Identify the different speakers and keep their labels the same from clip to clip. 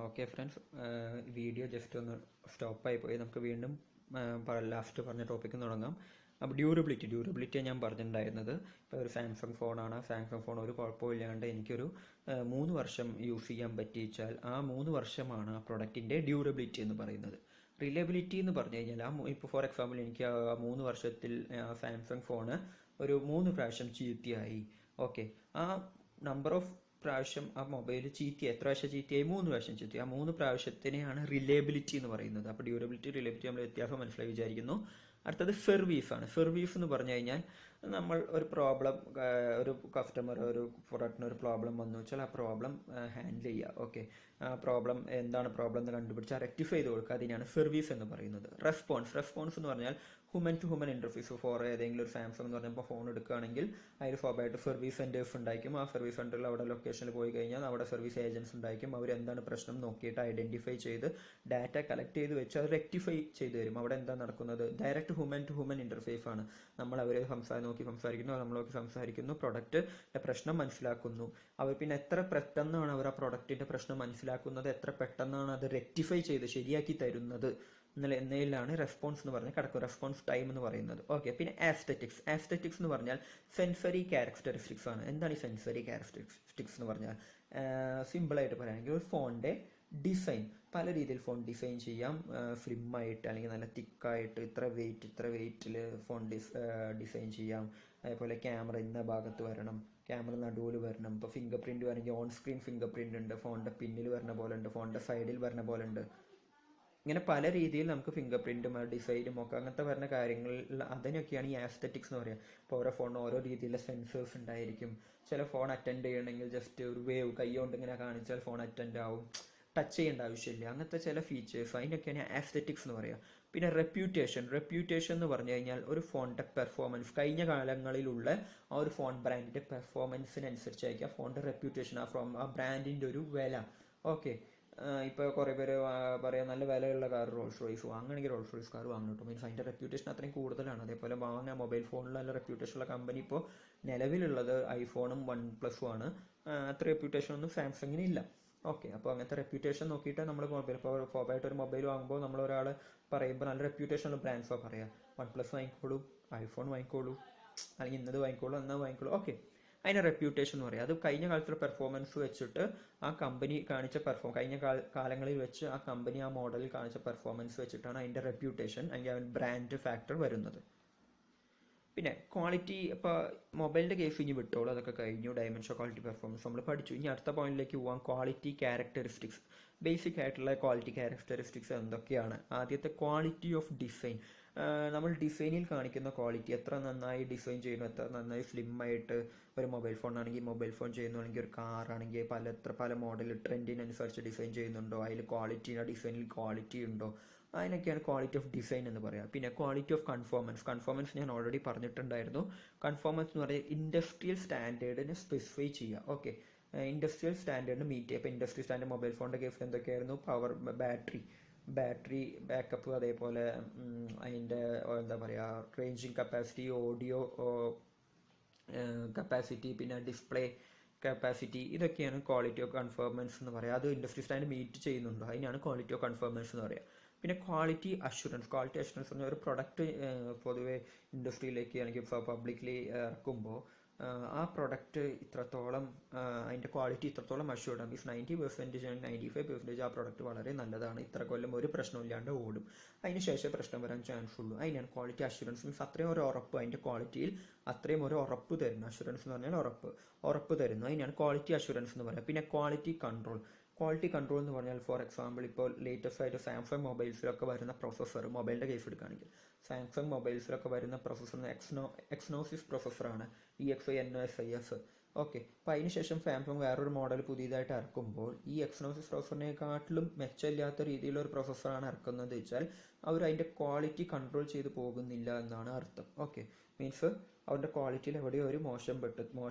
Speaker 1: Okay friends, video just ഒന്ന് സ്റ്റോപ്പായി പോയി. നമുക്ക് വീണ്ടും ലാസ്റ്റ് പറഞ്ഞ ടോപ്പിക്ക് തുടങ്ങാം. അപ്പോൾ ഡ്യൂറബിലിറ്റി ഞാൻ പറഞ്ഞിട്ടുണ്ടായിരുന്നത്, ഇപ്പോൾ ഒരു സാംസങ് ഫോണാണ്. സാംസങ് ഫോൺ ഒരു കുഴപ്പമില്ലാണ്ട് എനിക്കൊരു 3 വർഷം യൂസ് ചെയ്യാൻ പറ്റിച്ചാൽ ആ 3 വർഷമാണ് ആ പ്രൊഡക്റ്റിൻ്റെ ഡ്യൂറബിലിറ്റി എന്ന് പറയുന്നത്. റിലയബിലിറ്റി എന്ന് പറഞ്ഞു കഴിഞ്ഞാൽ ഇപ്പോൾ ഫോർ എക്സാമ്പിൾ എനിക്ക് ആ 3 വർഷത്തിൽ സാംസങ് ഫോണ് ഒരു 3 പ്രാവശ്യം ചീത്തയായി. ഓക്കെ, ആ നമ്പർ ഓഫ് പ്രാവശ്യം ആ മൊബൈൽ ചീത്തയായി, എത്ര പ്രാവശ്യം ചീത്തയായി? 3 പ്രാവശ്യം ചീത്തയായി. ആ 3 പ്രാവശ്യത്തിനെയാണ് റിലയബിലിറ്റി എന്ന് പറയുന്നത്. അപ്പോൾ റിലയബിലിറ്റി നമ്മൾ വ്യത്യാസം മനസ്സിലായി വിചാരിക്കുന്നു. അടുത്തത് ഫെർവീഫാണ്. ഫെർവീഫ് എന്ന് പറഞ്ഞു കഴിഞ്ഞാൽ നമ്മൾ ഒരു പ്രോബ്ലം, ഒരു കസ്റ്റമർ ഒരു പ്രൊഡക്റ്റിന് ഒരു പ്രോബ്ലം വന്നു വെച്ചാൽ ആ പ്രോബ്ലം ഹാൻഡിൽ ചെയ്യുക. ഓക്കെ, ആ പ്രോബ്ലം എന്താണ് പ്രോബ്ലം എന്ന് കണ്ടുപിടിച്ചാൽ റെക്ടിഫൈ ചെയ്ത് കൊടുക്കുക. അതിനാണ് ഫെർവീഫ് എന്ന് പറയുന്നത്. റെസ്പോൺസ് എന്ന് പറഞ്ഞാൽ human to human interface. For ഏതെങ്കിലും ഒരു സാംസങ് എന്ന് പറഞ്ഞപ്പോൾ ഫോൺ എടുക്കുകയാണെങ്കിൽ അതിൽ സ്വാഭാവികമായിട്ട് സർവീസ് സെൻറ്റേഴ്സ് ഉണ്ടായിരിക്കും. ആ സർവീസ് സെൻറ്ററിൽ അവിടെ ലൊക്കേഷനിൽ പോയി കഴിഞ്ഞാൽ അവിടെ സർവീസ് ഏജൻസ് ഉണ്ടായിരിക്കും. അവരെന്താണ് പ്രശ്നം നോക്കിയിട്ട് ഐഡൻറ്റിഫൈ ചെയ്ത് ഡാറ്റ കളക്ട് ചെയ്ത് വെച്ച് അത് റെക്ടിഫൈ ചെയ്ത് തരും. അവിടെ എന്താ നടക്കുന്നത്? Direct human to human interface ആണ്. നമ്മൾ അവരെ നോക്കി സംസാരിക്കുന്നു, നമ്മൾ നോക്കി സംസാരിക്കുന്നു, പ്രൊഡക്റ്റിൻ്റെ പ്രശ്നം മനസ്സിലാക്കുന്നു. അവർ പിന്നെ എത്ര പെട്ടെന്നാണ് അവർ ആ പ്രൊഡക്റ്റിൻ്റെ പ്രശ്നം മനസ്സിലാക്കുന്നത്, എത്ര പെട്ടെന്നാണ് അത് റെക്ടിഫൈ ചെയ്ത് ശരിയാക്കി തരുന്നത് എന്നതിലാണ് റെസ്പോൺസ് എന്ന് പറഞ്ഞാൽ കിടക്കും. റെസ്പോൺസ് ടൈം എന്ന് പറയുന്നത്. ഓക്കെ, പിന്നെ ആസ്തെറ്റിക്സ് എന്ന് പറഞ്ഞാൽ സെൻസറി ക്യാരക്ടറിസ്റ്റിക്സ് ആണ്. എന്താണ് ഈ സെൻസറി ക്യാരക്ടറിസ്റ്റിക്സ് എന്ന് പറഞ്ഞാൽ? സിമ്പിളായിട്ട് പറയുകയാണെങ്കിൽ ഒരു ഫോണിൻ്റെ ഡിസൈൻ, പല രീതിയിൽ ഫോൺ ഡിസൈൻ ചെയ്യാം. സ്ലിമ്മായിട്ട് അല്ലെങ്കിൽ നല്ല തിക്കായിട്ട് ഇത്ര വെയിറ്റിൽ ഫോൺ ഡിസൈൻ ചെയ്യാം. അതേപോലെ ക്യാമറ ഇന്ന ഭാഗത്ത് വരണം, ക്യാമറ നടുവിൽ വരണം. ഇപ്പോൾ ഫിംഗർ പ്രിൻറ്റ് വരണമെങ്കിൽ ഓൺ സ്ക്രീൻ ഫിംഗർ പ്രിൻ്റ് ഉണ്ട്, ഫോണിൻ്റെ പിന്നിൽ വരുന്ന പോലെ ഉണ്ട്, ഫോണിൻ്റെ സൈഡിൽ വരുന്ന പോലെ ഉണ്ട്. ഇങ്ങനെ പല രീതിയിൽ നമുക്ക് ഫിംഗർ പ്രിൻറ്റും ഡിസൈനും ഒക്കെ അങ്ങനത്തെ വരുന്ന കാര്യങ്ങളിൽ അതിനൊക്കെയാണ് ഈ ആസ്തെറ്റിക്സ് എന്ന് പറയുക. ഇപ്പോൾ ഓരോ ഫോണിന് ഓരോ രീതിയിലുള്ള സെൻസേഴ്സ് ഉണ്ടായിരിക്കും. ചില ഫോൺ അറ്റൻഡ് ചെയ്യണമെങ്കിൽ ജസ്റ്റ് ഒരു വേവ് കൈ കൊണ്ട് ഇങ്ങനെ കാണിച്ചാൽ ഫോൺ അറ്റൻഡ് ആവും, ടച്ച് ചെയ്യേണ്ട ആവശ്യമില്ല. അങ്ങനത്തെ ചില ഫീച്ചേഴ്സ്, അതിനൊക്കെയാണ് ആസ്തെറ്റിക്സ് എന്ന് പറയുക. പിന്നെ റെപ്യൂട്ടേഷൻ എന്ന് പറഞ്ഞു കഴിഞ്ഞാൽ ഒരു ഫോണിൻ്റെ പെർഫോമൻസ്, കഴിഞ്ഞ കാലങ്ങളിലുള്ള ആ ഒരു ഫോൺ ബ്രാൻഡിൻ്റെ പെർഫോമൻസിനനുസരിച്ചായിരിക്കും ആ ഫോണിൻ്റെ റെപ്യൂട്ടേഷൻ, ആ ബ്രാൻഡിൻ്റെ ഒരു വില. ഓക്കെ, ഇപ്പോൾ കുറേ പേര് പറയാം നല്ല വിലയുള്ള കാർ റോൾസ് റോയ്സ് വാങ്ങണമെങ്കിൽ റോൾസ് റോയ്സ് കാർ വാങ്ങണം കേട്ടോ. മീൻസ് അതിൻ്റെ റെപ്യൂട്ടേഷൻ അത്രയും കൂടുതലാണ്. അതേപോലെ വാങ്ങുന്ന മൊബൈൽ ഫോണിൽ നല്ല റെപ്യൂട്ടേഷനുള്ള കമ്പനി ഇപ്പോൾ നിലവിലുള്ളത് ഐഫോണും OnePlus ആണ്. അത്ര റെപ്യൂട്ടേഷൻ ഒന്നും സാംസങ്ങിന് ഇല്ല. ഓക്കെ, അപ്പോൾ അങ്ങനത്തെ റെപ്യൂട്ടേഷൻ നോക്കിയിട്ട് നമ്മൾ മൊബൈൽ, ഇപ്പോൾ ഫോബായിട്ട് ഒരു മൊബൈൽ വാങ്ങുമ്പോൾ നമ്മൾ ഒരാൾ പറയുമ്പോൾ നല്ല റെപ്യൂട്ടേഷനുള്ള ബ്രാൻഡ്സോ പറയാം. OnePlus വാങ്ങിക്കോളൂ, ഐഫോൺ വാങ്ങിക്കോളൂ, അല്ലെങ്കിൽ ഇന്നത് വാങ്ങിക്കോളൂ, എന്നാൽ വാങ്ങിക്കോളൂ. ഓക്കെ, അതിന് റെപ്യൂട്ടേഷൻ എന്ന് പറയും. അത് കഴിഞ്ഞ കാലത്തുള്ള പെർഫോമൻസ് വെച്ചിട്ട് ആ കമ്പനി കാണിച്ച കഴിഞ്ഞ കാലങ്ങളിൽ വെച്ച് ആ കമ്പനി ആ മോഡലിൽ കാണിച്ച പെർഫോമൻസ് വെച്ചിട്ടാണ് അതിൻ്റെ റെപ്യൂട്ടേഷൻ അല്ലെങ്കിൽ ബ്രാൻഡ് ഫാക്ടർ വരുന്നത്. പിന്നെ ക്വാളിറ്റി, ഇപ്പോൾ മൊബൈലിൻ്റെ കേസ് ഇനി വിട്ടോളൂ, അതൊക്കെ കഴിഞ്ഞു. ഡയമെൻഷൻ, ക്വാളിറ്റി, പെർഫോമൻസ് നമ്മൾ പഠിച്ചു. ഇനി അടുത്ത പോയിന്റിലേക്ക് പോകാം. Quality characteristics. ബേസിക് ആയിട്ടുള്ള ക്വാളിറ്റി ക്യാരക്ടറിസ്റ്റിക്സ് എന്തൊക്കെയാണ്? ആദ്യത്തെ ക്വാളിറ്റി ഓഫ് ഡിസൈൻ. നമ്മൾ ഡിസൈനിൽ കാണിക്കുന്ന ക്വാളിറ്റി, എത്ര നന്നായി ഡിസൈൻ ചെയ്യുന്നു, എത്ര നന്നായി സ്ലിമ്മായിട്ട് ഒരു മൊബൈൽ ഫോൺ ആണെങ്കിൽ മൊബൈൽ ഫോൺ ചെയ്യുന്നു, അല്ലെങ്കിൽ ഒരു കാർ ആണെങ്കിൽ പല മോഡൽ ട്രെൻഡിനനുസരിച്ച് ഡിസൈൻ ചെയ്യുന്നുണ്ടോ, അതിൽ ഡിസൈനിൽ ക്വാളിറ്റി ഉണ്ടോ, അതിനൊക്കെയാണ് ക്വാളിറ്റി ഓഫ് ഡിസൈൻ എന്ന് പറയുക. പിന്നെ ക്വാളിറ്റി ഓഫ് കൺഫോമൻസ് ഞാൻ ഓൾറെഡി പറഞ്ഞിട്ടുണ്ടായിരുന്നു. കൺഫോമൻസ് എന്ന് പറയുന്നത് ഇൻഡസ്ട്രിയൽ സ്റ്റാൻഡേർഡിനെ സ്പെസിഫൈ ചെയ്യുക. ഓക്കെ, ഇൻഡസ്ട്രിയൽ സ്റ്റാൻഡേർഡിന് മീറ്റ് ചെയ്യുക. ഇപ്പോൾ ഇൻഡസ്ട്രിയൽ സ്റ്റാൻഡേർഡ് മൊബൈൽ ഫോണിൻ്റെ കേസിൽ എന്തൊക്കെയായിരുന്നു? പവർ, ബാറ്ററി ബാക്കപ്പ്, അതേപോലെ അതിൻ്റെ എന്താ പറയുക റേഞ്ചിങ് കപ്പാസിറ്റി, ഓഡിയോ കപ്പാസിറ്റി, പിന്നെ ഡിസ്പ്ലേ കപ്പാസിറ്റി, ഇതൊക്കെയാണ് ക്വാളിറ്റി ഓഫ് കൺഫോമൻസ് എന്ന് പറയുക. അത് ഇൻഡസ്ട്രി സ്റ്റാൻഡ് മീറ്റ് ചെയ്യുന്നുണ്ടോ, അതിനാണ് ക്വാളിറ്റി ഓഫ് കൺഫോമൻസ് എന്ന് പറയുക. പിന്നെ ക്വാളിറ്റി അഷുറൻസ് പറഞ്ഞാൽ ഒരു പ്രൊഡക്റ്റ് പൊതുവെ ഇൻഡസ്ട്രിയിലേക്ക് അല്ലെങ്കിൽ പബ്ലിക്കലി ഇറക്കുമ്പോൾ ആ പ്രൊഡക്റ്റ് ഇത്രത്തോളം അതിൻ്റെ ക്വാളിറ്റി ഇത്രത്തോളം അഷ്യൂർഡ് ആണ്. മീൻസ് 90% 95% ആ പ്രൊഡക്റ്റ് വളരെ നല്ലതാണ്, ഇത്ര കൊല്ലം ഒരു പ്രശ്നമില്ലാണ്ട് ഓടും, അതിന് ശേഷം പ്രശ്നം വരാൻ ചാൻസ് ഉള്ളൂ. അതിനാണ് ക്വാളിറ്റി അഷുറൻസ്. മീൻസ് അത്രയും ഒരു ഉറപ്പ്, അതിൻ്റെ ക്വാളിറ്റിയിൽ അത്രയും ഒരു ഉറപ്പ് തരുന്നു. അഷുറൻസ് എന്ന് പറഞ്ഞാൽ ഉറപ്പ് തരുന്നു, അതിനാണ് ക്വാളിറ്റി അഷുറൻസ് എന്ന് പറയുക. പിന്നെ ക്വാളിറ്റി കൺട്രോൾ എന്ന് പറഞ്ഞാൽ ഫോർ എക്സാമ്പിൾ ഇപ്പോൾ ലേറ്റസ്റ്റ് ആയിട്ട് സാംസങ് മൊബൈൽസിലൊക്കെ വരുന്ന പ്രൊസസ്സർ, മൊബൈലിൻ്റെ കേസ് എടുക്കുകയാണെങ്കിൽ സാംസങ് മൊബൈൽസിലൊക്കെ വരുന്ന പ്രൊസസ്സർ എക്സ്നോസിസ് പ്രൊസസ്സറാണ്, EXNOSIS. ഓക്കെ, അപ്പോൾ അതിനുശേഷം സാംസങ് വേറൊരു മോഡൽ പുതിയതായിട്ട് ഇറക്കുമ്പോൾ ഈ എക്സ്നോസിസ് പ്രൊസസ്സറിനെക്കാട്ടിലും മെച്ചമില്ലാത്ത രീതിയിലൊരു പ്രൊസസ്സറാണ് ഇറക്കുന്നത് വെച്ചാൽ അവർ അതിൻ്റെ ക്വാളിറ്റി കൺട്രോൾ ചെയ്ത് പോകുന്നില്ല എന്നാണ് അർത്ഥം. ഓക്കെ, മീൻസ് അവരുടെ ക്വാളിറ്റിയിൽ എവിടെയോ ഒരു മോശം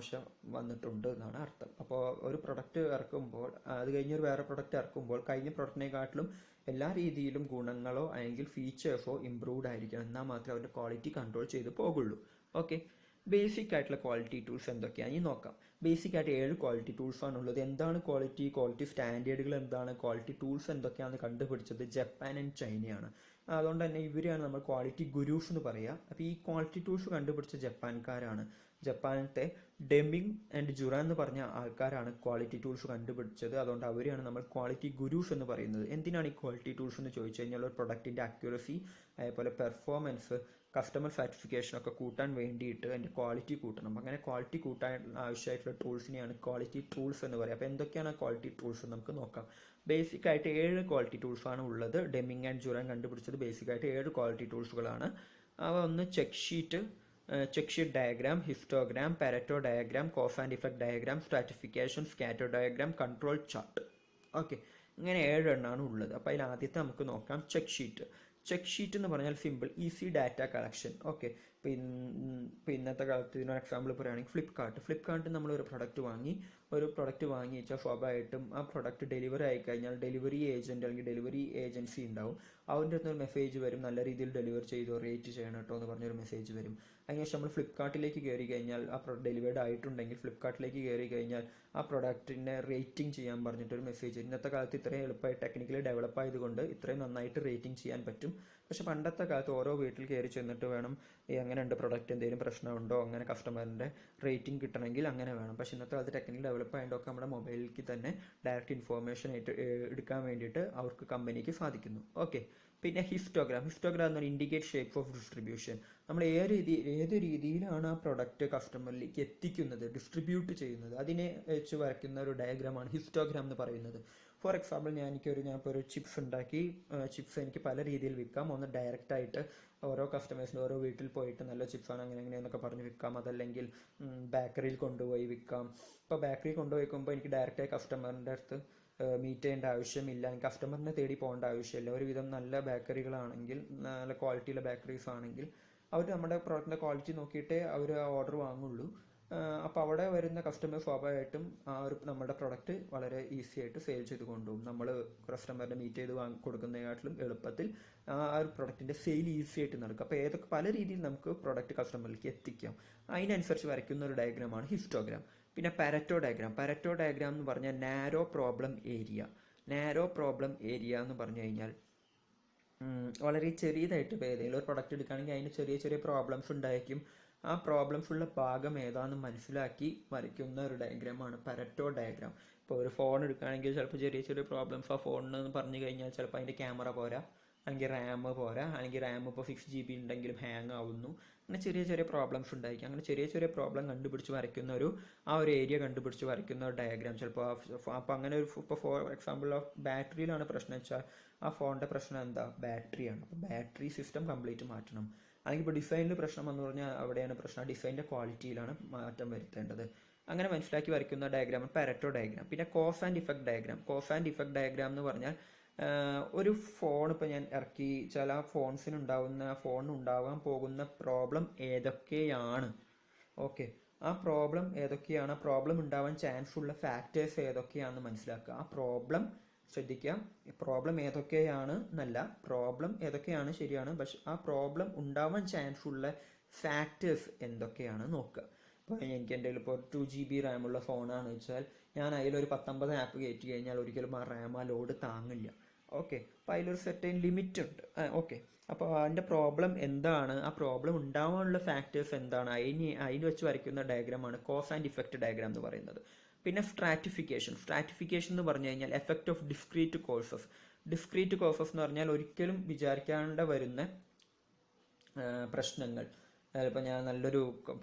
Speaker 1: വന്നിട്ടുണ്ട് എന്നാണ് അർത്ഥം. അപ്പോൾ ഒരു പ്രൊഡക്റ്റ് ഇറക്കുമ്പോൾ അത് കഴിഞ്ഞൊരു വേറെ പ്രൊഡക്റ്റ് ഇറക്കുമ്പോൾ കഴിഞ്ഞ പ്രൊഡക്റ്റിനെക്കാട്ടിലും എല്ലാ രീതിയിലും ഗുണങ്ങളോ അല്ലെങ്കിൽ ഫീച്ചേഴ്സോ ഇംപ്രൂവ്ഡ് ആയിരിക്കണം, എന്നാൽ മാത്രമേ അവരുടെ ക്വാളിറ്റി കൺട്രോൾ ചെയ്ത് പോകുള്ളൂ. ഓക്കെ, ബേസിക് ആയിട്ടുള്ള ക്വാളിറ്റി ടൂൾസ് എന്തൊക്കെയാണ് ഇനി നോക്കാം. ബേസിക് ആയിട്ട് 7 ക്വാളിറ്റി ടൂൾസാണ് ഉള്ളത്. എന്താണ് ക്വാളിറ്റി സ്റ്റാൻഡേർഡുകൾ എന്താണ്, ക്വാളിറ്റി ടൂൾസ് എന്തൊക്കെയാണെന്ന് കണ്ടുപിടിച്ചത് ജപ്പാൻ ആൻഡ് ചൈനയാണ്. അതുകൊണ്ട് തന്നെ ഇവരെയാണ് നമ്മൾ ക്വാളിറ്റി ഗുരൂസ് എന്ന് പറയുക. അപ്പോൾ ഈ ക്വാളിറ്റി ടൂൾസ് കണ്ടുപിടിച്ച ജപ്പാൻകാരാണ്. ജപ്പാനത്തെ ഡെമിങ് ആൻഡ് ജുറ എന്ന് പറഞ്ഞ ആൾക്കാരാണ് ക്വാളിറ്റി ടൂൾസ് കണ്ടുപിടിച്ചത്. അതുകൊണ്ട് അവരെയാണ് നമ്മൾ ക്വാളിറ്റി ഗുരൂസ് എന്ന് പറയുന്നത്. എന്തിനാണ് ഈ ക്വാളിറ്റി ടൂൾസ് എന്ന് ചോദിച്ചു കഴിഞ്ഞാൽ ഒരു പ്രൊഡക്റ്റിൻ്റെ അക്യുറസി, അതേപോലെ പെർഫോമൻസ്, കസ്റ്റമർ സാറ്റിസ്ഫിക്കേഷൻ ഒക്കെ കൂട്ടാൻ വേണ്ടിയിട്ട് അതിൻ്റെ ക്വാളിറ്റി കൂട്ടണം. അങ്ങനെ ക്വാളിറ്റി കൂട്ടാൻ ആവശ്യമായിട്ടുള്ള ടൂൾസിനെയാണ് ക്വാളിറ്റി ടൂൾസ് എന്ന് പറയുക. അപ്പോൾ എന്തൊക്കെയാണ് ക്വാളിറ്റി ടൂൾസ് നമുക്ക് നോക്കാം. ബേസിക് ആയിട്ട് 7 ക്വാളിറ്റി ടൂൾസാണ് ഉള്ളത്. ഡെമിങ് ആൻഡ് ജുറാൻ കണ്ടുപിടിച്ചത് ബേസിക് ആയിട്ട് 7 ക്വാളിറ്റി ടൂൾസുകളാണ്. അവ ഒന്ന് check sheet diagram, histogram, Pareto diagram, cos and effect diagram, stratification, scatter diagram, control chart. Okay, ഇങ്ങനെ 7 എണ്ണമാണ് ഉള്ളത്. അപ്പോൾ അതിൽ ആദ്യത്തെ നമുക്ക് നോക്കാം ചെക്ക് ഷീറ്റ് എന്ന് പറഞ്ഞാൽ simple, easy data collection. Okay, ഇപ്പോൾ ഇന്നത്തെ കാലത്ത് ഇതിനൊരു എക്സാമ്പിൾ പറയുകയാണെങ്കിൽ ഫ്ലിപ്കാർട്ടിൽ നമ്മളൊരു പ്രൊഡക്റ്റ് വാങ്ങി വെച്ചാൽ സ്വാഭാവികമായിട്ടും ആ പ്രൊഡക്റ്റ് ഡെലിവറി ആയിക്കഴിഞ്ഞാൽ ഡെലിവറി ഏജൻറ്റ് അല്ലെങ്കിൽ ഡെലിവറി ഏജൻസി ഉണ്ടാവും. അവൻ്റെ അടുത്ത് ഒരു മെസ്സേജ് വരും, നല്ല രീതിയിൽ ഡെലിവർ ചെയ്തോ, റേറ്റ് ചെയ്യണം കേട്ടോ എന്ന് പറഞ്ഞൊരു മെസ്സേജ് വരും. അതിനുശേഷം നമ്മൾ ഫ്ലിപ്കാർട്ടിലേക്ക് കയറി കഴിഞ്ഞാൽ ആ ഡെലിവേർഡ് ആയിട്ടുണ്ടെങ്കിൽ ഫ്ലിപ്കാർട്ടിലേക്ക് കയറി കഴിഞ്ഞാൽ ആ പ്രൊഡക്റ്റിനെ റേറ്റിംഗ് ചെയ്യാൻ പറഞ്ഞിട്ടൊരു മെസ്സേജ്. ഇന്നത്തെ കാലത്ത് ഇത്രയും എളുപ്പമായി ടെക്നിക്കലി ഡെവലപ്പ് ആയതുകൊണ്ട് ഇത്രയും നന്നായിട്ട് റേറ്റിംഗ് ചെയ്യാൻ പറ്റും. പക്ഷെ പണ്ടത്തെ കാലത്ത് ഓരോ വീട്ടിൽ കയറി ചെന്നിട്ട് വേണം എങ്ങനെയുണ്ട് പ്രൊഡക്റ്റ്, എന്തെങ്കിലും പ്രശ്നമുണ്ടോ, അങ്ങനെ കസ്റ്റമറിൻ്റെ റേറ്റിംഗ് കിട്ടണമെങ്കിൽ അങ്ങനെ വേണം. പക്ഷേ ഇന്നത്തെ കാലത്ത് ടെക്നിക്കൽ ഡെവലപ്പ് ആയതുകൊണ്ടൊക്കെ നമ്മുടെ മൊബൈലിലേക്ക് തന്നെ ഡയറക്റ്റ് ഇൻഫോർമേഷൻ എടുക്കാൻ വേണ്ടിയിട്ട് അവർക്ക് കമ്പനിക്ക് സാധിക്കുന്നു. ഓക്കെ, പിന്നെ ഹിസ്റ്റോഗ്രാം എന്ന് പറഞ്ഞാൽ ഇൻഡിക്കേറ്റ് ഷേപ്പ് ഓഫ് ഡിസ്ട്രിബ്യൂഷൻ. നമ്മൾ ഏത് രീതിയിലാണ് ആ പ്രൊഡക്റ്റ് കസ്റ്റമറിലേക്ക് എത്തിക്കുന്നത്, ഡിസ്ട്രിബ്യൂട്ട് ചെയ്യുന്നത്, അതിനെ വെച്ച് വരയ്ക്കുന്ന ഒരു ഡയഗ്രാമാണ് ഹിസ്റ്റോഗ്രാം എന്ന് പറയുന്നത്. ഫോർ എക്സാമ്പിൾ ഞാനിപ്പോൾ ഒരു ചിപ്സ് ഉണ്ടാക്കി, ചിപ്സ് എനിക്ക് പല രീതിയിൽ വിൽക്കാം. ഒന്ന് ഡയറക്റ്റായിട്ട് ഓരോ കസ്റ്റമേഴ്സിന് ഓരോ വീട്ടിൽ പോയിട്ട് നല്ല ചിപ്സാണ് അങ്ങനെയെന്നൊക്കെ പറഞ്ഞ് വിൽക്കാം. അതല്ലെങ്കിൽ ബേക്കറിയിൽ കൊണ്ടുപോയി വിൽക്കാം. ഇപ്പോൾ ബേക്കറിയിൽ കൊണ്ടുപോയി വയ്ക്കുമ്പോൾ എനിക്ക് ഡയറക്റ്റായി കസ്റ്റമറിൻ്റെ അടുത്ത് മീറ്റ് ചെയ്യേണ്ട ആവശ്യമില്ല, എനിക്ക് കസ്റ്റമറിനെ തേടി പോകേണ്ട ആവശ്യമില്ല. ഒരുവിധം നല്ല ബേക്കറികളാണെങ്കിൽ, നല്ല ക്വാളിറ്റിയുള്ള ബേക്കറീസ് ആണെങ്കിൽ അവർ നമ്മുടെ പ്രോഡക്റ്റിൻ്റെ ക്വാളിറ്റി നോക്കിയിട്ടേ അവർ ഓർഡർ വാങ്ങുള്ളൂ. അപ്പോൾ അവിടെ വരുന്ന കസ്റ്റമർ സ്വാഭാവികമായിട്ടും ആ ഒരു നമ്മുടെ പ്രൊഡക്റ്റ് വളരെ ഈസി ആയിട്ട് സെയിൽ ചെയ്ത് കൊണ്ടുപോകും. നമ്മൾ കസ്റ്റമറിനെ മീറ്റ് ചെയ്ത് കൊടുക്കുന്നതിനാട്ടിലും എളുപ്പത്തിൽ ആ ഒരു പ്രൊഡക്റ്റിൻ്റെ സെയിൽ ഈസി ആയിട്ട് നടക്കും. അപ്പോൾ പല രീതിയിൽ നമുക്ക് പ്രൊഡക്റ്റ് കസ്റ്റമറിലേക്ക് എത്തിക്കാം. അതിനനുസരിച്ച് വരയ്ക്കുന്ന ഒരു ഡയഗ്രാമാണ് ഹിസ്റ്റോഗ്രാം. പിന്നെ പാരറ്റോ ഡയഗ്രാം എന്ന് പറഞ്ഞാൽ നാരോ പ്രോബ്ലം ഏരിയ എന്ന് പറഞ്ഞു കഴിഞ്ഞാൽ വളരെ ചെറിയതായിട്ട് ഇപ്പോൾ ഏതെങ്കിലും ഒരു പ്രൊഡക്റ്റ് എടുക്കുകയാണെങ്കിൽ അതിന് ചെറിയ പ്രോബ്ലംസ് ഉണ്ടായിരിക്കും. ആ പ്രോബ്ലംസ് ഉള്ള ഭാഗം ഏതാണെന്ന് മനസ്സിലാക്കി വരയ്ക്കുന്ന ഒരു ഡയഗ്രാമാണ് പാരറ്റോ ഡയഗ്രാം. ഇപ്പോൾ ഒരു ഫോൺ എടുക്കുകയാണെങ്കിൽ ചിലപ്പോൾ ചെറിയ പ്രോബ്ലംസ് ആ ഫോണിന് പറഞ്ഞു കഴിഞ്ഞാൽ ചിലപ്പോൾ അതിൻ്റെ ക്യാമറ പോരാ, അല്ലെങ്കിൽ റാം പോരാ, അല്ലെങ്കിൽ റാം ഇപ്പോൾ 6 GB ഉണ്ടെങ്കിലും ഹാങ് ആവുന്നു. അങ്ങനെ ചെറിയ പ്രോബ്ലംസ് ഉണ്ടായിരിക്കും. അങ്ങനെ ചെറിയ പ്രോബ്ലം കണ്ടുപിടിച്ച് വരയ്ക്കുന്ന ആ ഒരു ഏരിയ കണ്ടുപിടിച്ച് വരയ്ക്കുന്ന ഒരു ഡയഗ്രാം ചിലപ്പോൾ. അപ്പോൾ അങ്ങനെ ഇപ്പോൾ ഫോർ എക്സാമ്പിൾ ബാറ്ററിയിലാണ് പ്രശ്നം വെച്ചാൽ ആ ഫോണിൻ്റെ പ്രശ്നം എന്താ, ബാറ്ററിയാണ്. അപ്പോൾ ബാറ്ററി സിസ്റ്റം കംപ്ലീറ്റ് മാറ്റണം. അല്ലെങ്കിൽ ഇപ്പോൾ ഡിസൈനിൽ പ്രശ്നം എന്ന് പറഞ്ഞാൽ അവിടെയാണ് പ്രശ്നം, ഡിസൈനിൻ്റെ ക്വാളിറ്റിയിലാണ് മാറ്റം വരുത്തേണ്ടത്. അങ്ങനെ മനസ്സിലാക്കി വരയ്ക്കുന്ന ഡയഗ്രാം പാരറ്റോ ഡയഗ്രാം. പിന്നെ കോസ് ആൻഡ് ഇഫക്റ്റ് ഡയഗ്രാം എന്ന് പറഞ്ഞാൽ ഒരു ഫോൺ ഇപ്പോൾ ഞാൻ ഇറക്കി, ചില ഫോണിനുണ്ടാവാൻ പോകുന്ന പ്രോബ്ലം ഏതൊക്കെയാണ്, ഓക്കെ, ആ പ്രോബ്ലം ഏതൊക്കെയാണ്, പ്രോബ്ലം ഉണ്ടാവാൻ ചാൻസ് ഉള്ള ഫാക്ടേഴ്സ് ഏതൊക്കെയാണെന്ന് മനസ്സിലാക്കുക. ആ പ്രോബ്ലം ശ്രദ്ധിക്കുക, പ്രോബ്ലം ഏതൊക്കെയാണ് എന്നല്ല, പ്രോബ്ലം ഏതൊക്കെയാണ് ശരിയാണ്, പക്ഷെ ആ പ്രോബ്ലം ഉണ്ടാവാൻ ചാൻസ് ഉള്ള ഫാക്ടേഴ്സ് എന്തൊക്കെയാണ് നോക്കുക. ഇപ്പോൾ എനിക്ക് എൻ്റെ ഇപ്പോൾ 2 GB റാമുള്ള ഫോണാണെന്ന് വെച്ചാൽ ഞാൻ അതിലൊരു 19 ആപ്പ് കയറ്റി കഴിഞ്ഞാൽ ഒരിക്കലും ആ റാം ആ ലോഡ് താങ്ങില്ല. ഓക്കെ, അപ്പോൾ അതിലൊരു സെർട്ടൈൻ ലിമിറ്റ് ഉണ്ട്. ഓക്കെ, അപ്പോൾ അതിൻ്റെ പ്രോബ്ലം എന്താണ്, ആ പ്രോബ്ലം ഉണ്ടാവാനുള്ള ഫാക്ടേഴ്സ് എന്താണ്, അതിന് വെച്ച് വരയ്ക്കുന്ന ഡയഗ്രാമാണ് കോസ് ആൻഡ് ഇഫക്റ്റ് ഡയഗ്രാം എന്ന് പറയുന്നത്. പിന്നെ സ്ട്രാറ്റിഫിക്കേഷൻ എന്ന് പറഞ്ഞു കഴിഞ്ഞാൽ എഫക്റ്റ് ഓഫ് ഡിസ്ക്രീറ്റ് കോഴ്സസ് എന്ന് പറഞ്ഞാൽ ഒരിക്കലും വിചാരിക്കാണ്ട് വരുന്ന പ്രശ്നങ്ങൾ. ഇപ്പോൾ ഞാൻ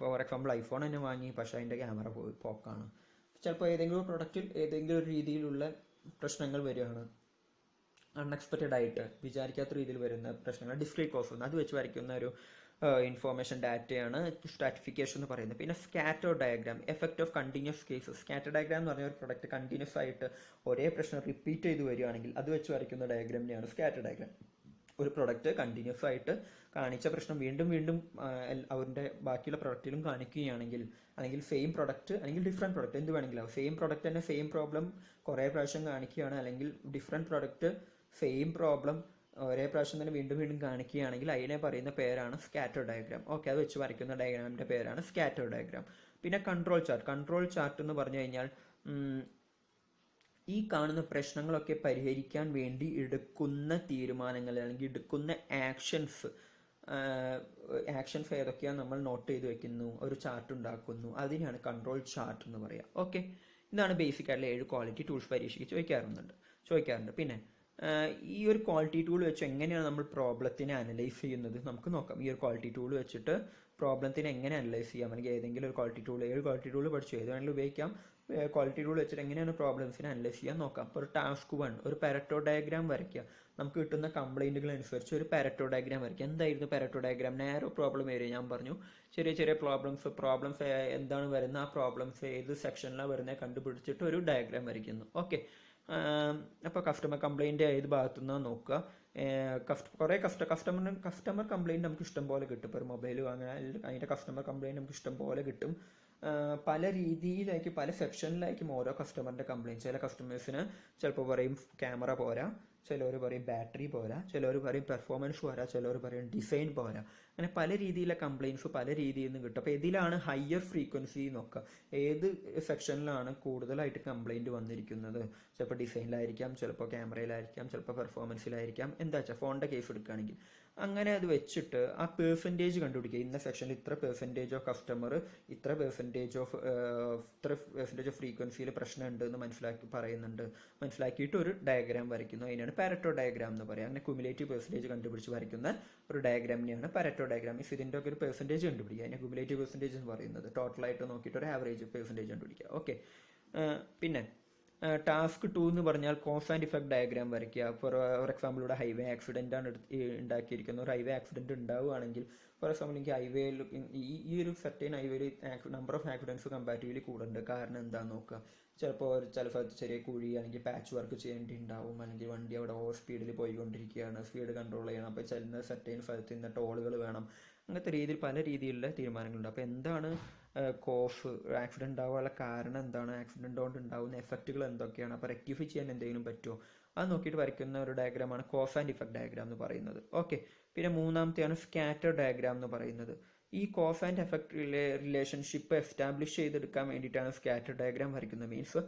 Speaker 1: ഫോർ എക്സാമ്പിൾ ഐഫോൺ തന്നെ വാങ്ങി, പക്ഷേ അതിൻ്റെ ക്യാമറ പോക്കാണ്. ചിലപ്പോൾ ഏതെങ്കിലും പ്രൊഡക്റ്റിൽ ഏതെങ്കിലും ഒരു രീതിയിലുള്ള പ്രശ്നങ്ങൾ വരികയാണ്, അൺഎക്സ്പെക്റ്റഡ് ആയിട്ട് വിചാരിക്കാത്ത രീതിയിൽ വരുന്ന പ്രശ്നങ്ങൾ, ഡിസ്ക്രീറ്റ് കോഴ്സസ്, അത് വെച്ച് വരയ്ക്കുന്ന ഒരു ഇൻഫോർമേഷൻ ഡാറ്റയാണ് സ്ട്രാറ്റിഫിക്കേഷൻ എന്ന് പറയുന്നത്. പിന്നെ scatter diagram, effect of continuous cases. Scatter diagram എന്ന് പറഞ്ഞാൽ ഒരു പ്രൊഡക്റ്റ് കണ്ടിന്യൂസ് ആയിട്ട് ഒരേ പ്രശ്നം റിപ്പീറ്റ് ചെയ്ത് വരികയാണെങ്കിൽ അത് വെച്ച് വരയ്ക്കുന്ന ഡയഗ്രാമിനെയാണ് സ്കാറ്റർ ഡയഗ്രാം. ഒരു പ്രൊഡക്റ്റ് കണ്ടിന്യൂസ് ആയിട്ട് കാണിച്ച പ്രശ്നം വീണ്ടും അവരുടെ ബാക്കിയുള്ള പ്രൊഡക്റ്റിലും കാണിക്കുകയാണെങ്കിൽ, അല്ലെങ്കിൽ സെയിം പ്രൊഡക്റ്റ് അല്ലെങ്കിൽ ഡിഫറെൻറ്റ് പ്രൊഡക്റ്റ് എന്ത് വേണമെങ്കിലും, സെയിം പ്രൊഡക്റ്റ് തന്നെ സെയിം പ്രോബ്ലം കുറേ പ്രാവശ്യം കാണിക്കുകയാണ്, അല്ലെങ്കിൽ ഡിഫറെൻറ്റ് പ്രൊഡക്റ്റ് സെയിം പ്രോബ്ലം ഒരേ പ്രാവശ്യം തന്നെ വീണ്ടും കാണിക്കുകയാണെങ്കിൽ അതിനെ പറയുന്ന പേരാണ് സ്കാറ്റർ ഡയഗ്രാം. ഓക്കെ, അത് വെച്ച് വരയ്ക്കുന്ന ഡയഗ്രാമിൻ്റെ പേരാണ് സ്കാറ്റർ ഡയഗ്രാം. പിന്നെ കൺട്രോൾ ചാർട്ട് എന്ന് പറഞ്ഞു കഴിഞ്ഞാൽ ഈ കാണുന്ന പ്രശ്നങ്ങളൊക്കെ പരിഹരിക്കാൻ വേണ്ടി എടുക്കുന്ന തീരുമാനങ്ങൾ അല്ലെങ്കിൽ എടുക്കുന്ന ആക്ഷൻസ് ഏതൊക്കെയാണ് നമ്മൾ നോട്ട് ചെയ്ത് വെക്കുന്നു, ഒരു ചാർട്ട് ഉണ്ടാക്കുന്നു, അതിനാണ് കൺട്രോൾ ചാർട്ട് എന്ന് പറയുക. ഓക്കെ, ഇതാണ് ബേസിക് ആയിട്ടുള്ള 7 ക്വാളിറ്റി ടൂൾസ് പരീക്ഷയ്ക്ക് ചോദിക്കാറുണ്ട്. പിന്നെ ഈ ഒരു ക്വാളിറ്റി ടൂൾ വെച്ച് എങ്ങനെയാണ് നമ്മൾ പ്രോബ്ലത്തിനെ അനലൈസ് ചെയ്യുന്നത് നമുക്ക് നോക്കാം. ഈ ഒരു ക്വാളിറ്റി ടൂൾ വെച്ചിട്ട് പ്രോബ്ലത്തിനെ എങ്ങനെ അനലൈസ് ചെയ്യാം, അല്ലെങ്കിൽ ഏതെങ്കിലും ഒരു ക്വാളിറ്റി ടൂൾ 7 ക്വാളിറ്റി ടൂൾ പഠിച്ചു ഏത് വേണമെങ്കിലും ഉപയോഗിക്കാം. ക്വാളിറ്റി ടൂൾ വെച്ചിട്ട് എങ്ങനെയാണ് പ്രോബ്ലംസിനെ അനലൈസ് ചെയ്യാൻ നോക്കാം. അപ്പോൾ ഒരു ടാസ്ക് 1 ഒരു പാരറ്റോ ഡയഗ്രാം വരയ്ക്കുക. നമുക്ക് കിട്ടുന്ന കംപ്ലൈൻറ്റുകൾ അനുസരിച്ച് ഒരു പാരറ്റോ ഡയഗ്രാം വരയ്ക്കുക. എന്തായിരുന്നു Pareto diagram? Narrow problem area ഞാൻ പറഞ്ഞു, ചെറിയ പ്രോബ്ലംസ് എന്താണ് വരുന്ന ആ പ്രോബ്ലംസ് ഏത് സെക്ഷനിലാണ് വരുന്നത് കണ്ടുപിടിച്ചിട്ട് ഒരു ഡയഗ്രാം വരയ്ക്കുന്നു. ഓക്കെ, അപ്പോൾ കസ്റ്റമർ കംപ്ലൈൻറ്റ് ഏത് ഭാഗത്തുനിന്നാണ് നോക്കുക. കുറേ കസ്റ്റമർ കംപ്ലൈൻറ്റ് നമുക്ക് ഇഷ്ടം പോലെ കിട്ടും. ഇപ്പോൾ ഒരു മൊബൈൽ വാങ്ങാൻ അതിൻ്റെ കസ്റ്റമർ കംപ്ലൈൻറ്റ് നമുക്ക് ഇഷ്ടം പോലെ കിട്ടും. പല രീതിയിലായിരിക്കും, പല സെക്ഷനിലായിരിക്കും ഓരോ കസ്റ്റമറിൻ്റെ കംപ്ലൈൻറ്റ്. ചില കസ്റ്റമേഴ്സിന് ചിലപ്പോൾ പറയും ക്യാമറ പോരാ, ചിലവർ പറയും ബാറ്ററി പോരാ, ചിലവർ പറയും പെർഫോമൻസ് പോരാ, ചിലവർ പറയും ഡിസൈൻ പോരാ. അങ്ങനെ പല രീതിയിലെ കംപ്ലൈൻറ്റ്സ് പല രീതിയിൽ നിന്ന് കിട്ടും. അപ്പോൾ ഇതിലാണ് ഹയർ ഫ്രീക്വൻസി നോക്കുക, ഏത് സെക്ഷനിലാണ് കൂടുതലായിട്ട് കംപ്ലൈൻറ്റ് വന്നിരിക്കുന്നത്. ചിലപ്പോൾ ഡിസൈനിലായിരിക്കാം, ചിലപ്പോൾ ക്യാമറയിലായിരിക്കാം, ചിലപ്പോൾ പെർഫോമൻസിലായിരിക്കാം. എന്താ വെച്ചാൽ ഫോണിൻ്റെ കേസ് എടുക്കുകയാണെങ്കിൽ അങ്ങനെ അത് വെച്ചിട്ട് ആ പെർസെൻറ്റേജ് കണ്ടുപിടിക്കുക. ഇന്ന സെക്ഷനിൽ ഇത്ര പെർസെൻറ്റേജ് ഓഫ് കസ്റ്റമർ ഇത്ര പെർസെൻറ്റേജ് ഓഫ് ഫ്രീക്വൻസിയിൽ പ്രശ്നമുണ്ട് എന്ന് മനസ്സിലാക്കിയിട്ട് ഒരു ഡയഗ്രാം വരയ്ക്കുന്നു. അതിനാണ് പാരറ്റോ ഡയഗ്രാം എന്ന് പറയുക. അങ്ങനെ ക്യുമുലേറ്റീവ് പെർസെൻറ്റേജ് കണ്ടുപിടിച്ച് വരയ്ക്കുന്ന ഒരു ഡയഗ്രാമിനെയാണ് പാരറ്റോ ഡയഗ്രാം. ഇതിൻ്റെ ഒക്കെ ഒരു പെർസെൻറ്റേജ് കണ്ടുപിടിക്കുക, അതിനെ ക്യുമുലേറ്റീവ് പെർസെൻറ്റേജ് എന്ന് പറയുന്നത്. ടോട്ടലായിട്ട് നോക്കിയിട്ട് ഒരു ആവറേജ് പെർസെൻറ്റേജ് കണ്ടുപിടിക്കുക. ഓക്കെ, പിന്നെ ടാസ്ക് 2 എന്ന് പറഞ്ഞാൽ കോസ് ആൻഡ് ഇഫക്റ്റ് ഡയഗ്രാം വരയ്ക്കുക. ഫോർ എക്സാമ്പിൾ ഇവിടെ ഹൈവേ ആക്സിഡൻ്റ് ആണ് ഉണ്ടാക്കിയിരിക്കുന്നത്. ഒരു ഹൈവേ ആക്സിഡൻറ്റ് ഉണ്ടാവുകയാണെങ്കിൽ ഫോർ എക്സാമ്പിൾ എനിക്ക് ഹൈവേയിൽ ഈ ഒരു സെർട്ടൈൻ ഹൈവേയിൽ നമ്പർ ഓഫ് ആക്സിഡൻറ്റ്സ് കമ്പാരിറ്റീവ്ലി കൂടുന്നുണ്ട്. കാരണം എന്താണെന്ന് നോക്കുക. ചിലപ്പോൾ ചില സ്ഥലത്ത് ചെറിയ കുഴി അല്ലെങ്കിൽ പാച്ച് വർക്ക് ചെയ്യേണ്ടി ഉണ്ടാവും, അല്ലെങ്കിൽ വണ്ടി അവിടെ ഓവർ സ്പീഡിൽ പോയിക്കൊണ്ടിരിക്കുകയാണ്, സ്പീഡ് കൺട്രോൾ ചെയ്യണം, അപ്പോൾ ചെല്ലുന്ന സെർട്ടൈൻ സ്ഥലത്ത് നിന്ന് ടോളുകൾ വേണം. അങ്ങനത്തെ രീതിയിൽ പല രീതിയിലുള്ള തീരുമാനങ്ങളുണ്ട്. അപ്പോൾ എന്താണ് കോസ്, ആക്സിഡൻറ്റ് ഉണ്ടാവാനുള്ള കാരണം എന്താണ്, ആക്സിഡൻറ്റ് കൊണ്ട് ഉണ്ടാകുന്ന എഫക്റ്റുകൾ എന്തൊക്കെയാണ്, അപ്പോൾ റെക്ടിഫൈ ചെയ്യാൻ എന്തെങ്കിലും പറ്റുമോ, അത് നോക്കിയിട്ട് വരയ്ക്കുന്ന ഒരു ഡയഗ്രാമാണ് കോസ് ആൻഡ് ഇഫക്റ്റ് ഡയഗ്രാം എന്ന് പറയുന്നത്. ഓക്കെ, പിന്നെ മൂന്നാമത്തെയാണ് സ്കാറ്റർ ഡയഗ്രാം എന്ന് പറയുന്നത്. ഈ cause and effect relationship establish ചെയ്തെടുക്കാൻ വേണ്ടിയിട്ടാണ് സ്കാറ്റർ ഡയഗ്രാം വരയ്ക്കുന്നത്. മീൻസ്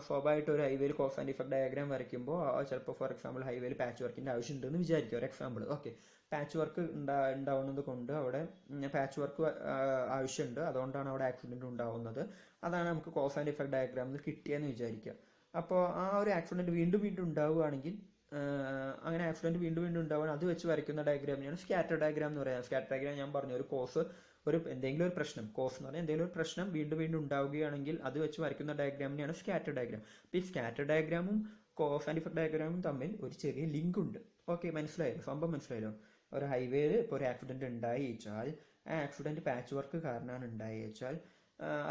Speaker 1: സ്വാഭാവികമായിട്ട് ഒരു ഹൈവേയിൽ കോസ് ആൻഡ് ഇഫക്റ്റ് ഡയഗ്രാം വരയ്ക്കുമ്പോൾ ചിലപ്പോൾ ഫോർ എക്സാമ്പിൾ ഹൈവേയിൽ പാച്ച് വർക്കിൻ്റെ ആവശ്യമുണ്ടെന്ന് വിചാരിക്കുക, ഒരു എക്സാമ്പിൾ. ഓക്കെ, പാച്ച് വർക്ക് ഉണ്ടാവുന്നത് കൊണ്ട് അവിടെ പാച്ച് വർക്ക് ആവശ്യമുണ്ട്, അതുകൊണ്ടാണ് അവിടെ ആക്സിഡൻറ്റ് ഉണ്ടാവുന്നത്. അതാണ് നമുക്ക് കോസ് ആൻഡ് ഇഫക്റ്റ് ഡയഗ്രാമിൽ കിട്ടിയെന്ന് വിചാരിക്കുക. അപ്പോൾ ആ ഒരു ആക്സിഡൻറ്റ് വീണ്ടും ഉണ്ടാവുകയാണെങ്കിൽ അങ്ങനെ ആക്സിഡൻറ്റ് വീണ്ടും ഉണ്ടാവുകയാണ്, അത് വെച്ച് വരയ്ക്കുന്ന ഡയഗ്രാമിനെയാണ് സ്കാറ്റർ ഡയഗ്രാം എന്ന് പറയുന്നത്. സ്കാറ്റർ ഡയഗ്രാം ഞാൻ പറഞ്ഞു, ഒരു കോസ് എന്തെങ്കിലും ഒരു പ്രശ്നം, കോസ് എന്ന് പറഞ്ഞാൽ എന്തെങ്കിലും ഒരു പ്രശ്നം വീണ്ടും ഉണ്ടാവുകയാണെങ്കിൽ അത് വെച്ച് വരയ്ക്കുന്ന ഡയഗ്രാമിനെയാണ് സ്കാറ്റർ ഡയഗ്രാം. അപ്പോൾ ഈ സ്കാറ്റർ ഡയഗ്രാമും കോസ് ആൻഡ് ഇഫക്റ്റ് ഡയഗ്രാമും തമ്മിൽ ഒരു ചെറിയ ലിങ്ക് ഉണ്ട്. ഓക്കെ, സംഭവം മനസ്സിലായല്ലോ. ഒരു ഹൈവേയിൽ ഇപ്പോൾ ഒരു ആക്സിഡൻറ്റ് ഉണ്ടായി വെച്ചാൽ ആ ആക്സിഡൻറ്റ് പാച്ച് വർക്ക് കാരണമാണ് ഉണ്ടായി വെച്ചാൽ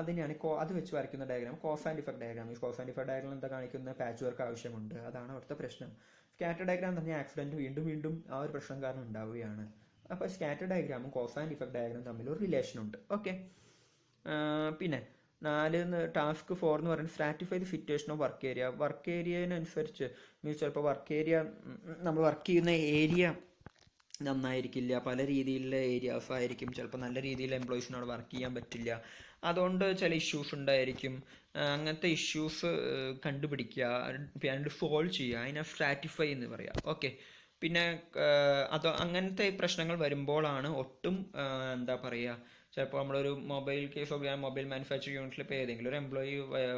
Speaker 1: അതിനെയാണ് അത് വെച്ച് വരയ്ക്കുന്ന diagram cos and effect diagram. ഈ കോസ് ആൻഡ് ഇഫക്റ്റ് ഡയഗ്രാം എന്താ കാണിക്കുന്നത്, പാച്ച് വർക്ക് ആവശ്യമുണ്ട്, അതാണ് അവിടുത്തെ പ്രശ്നം. സ്കാറ്റർ ഡയഗ്രാം എന്ന് പറഞ്ഞാൽ ആക്സിഡൻറ്റ് വീണ്ടും ആ ഒരു പ്രശ്നം കാരണം ഉണ്ടാവുകയാണ്. അപ്പോൾ സ്കാറ്റർ ഡയഗ്രാമും കോസ് ആൻഡ് ഇഫക്റ്റ് ഡയഗ്രാം തമ്മിൽ ഒരു റിലേഷൻ ഉണ്ട്. ഓക്കെ, പിന്നെ 4 ടാസ്ക് 4 എന്ന് പറയുന്നത് stratify the situation of work area. Work ഏരിയനനുസരിച്ച് മീൻസ് ചിലപ്പോൾ നമ്മൾ വർക്ക് ചെയ്യുന്ന ഏരിയ നന്നായിരിക്കില്ല, പല രീതിയിലുള്ള ഏരിയാസ് ആയിരിക്കും, ചിലപ്പോൾ നല്ല രീതിയിൽ എംപ്ലോയീസിനോട് വർക്ക് ചെയ്യാൻ പറ്റില്ല, അതുകൊണ്ട് ചില ഇഷ്യൂസ് ഉണ്ടായിരിക്കും. അങ്ങനത്തെ ഇഷ്യൂസ് കണ്ടുപിടിക്കുക, പിന്നെ സോൾവ് ചെയ്യുക, അതിനെ സ്ട്രാറ്റിഫൈ എന്ന് പറയുക. ഓക്കെ, പിന്നെ അങ്ങനത്തെ പ്രശ്നങ്ങൾ വരുമ്പോഴാണ് ഒട്ടും എന്താ പറയുക, ചിലപ്പോൾ നമ്മളൊരു മൊബൈൽ കേസ് മൊബൈൽ മാനുഫാക്ചറിംഗ് യൂണിറ്റിൽ ഇപ്പോൾ ഏതെങ്കിലും ഒരു എംപ്ലോയി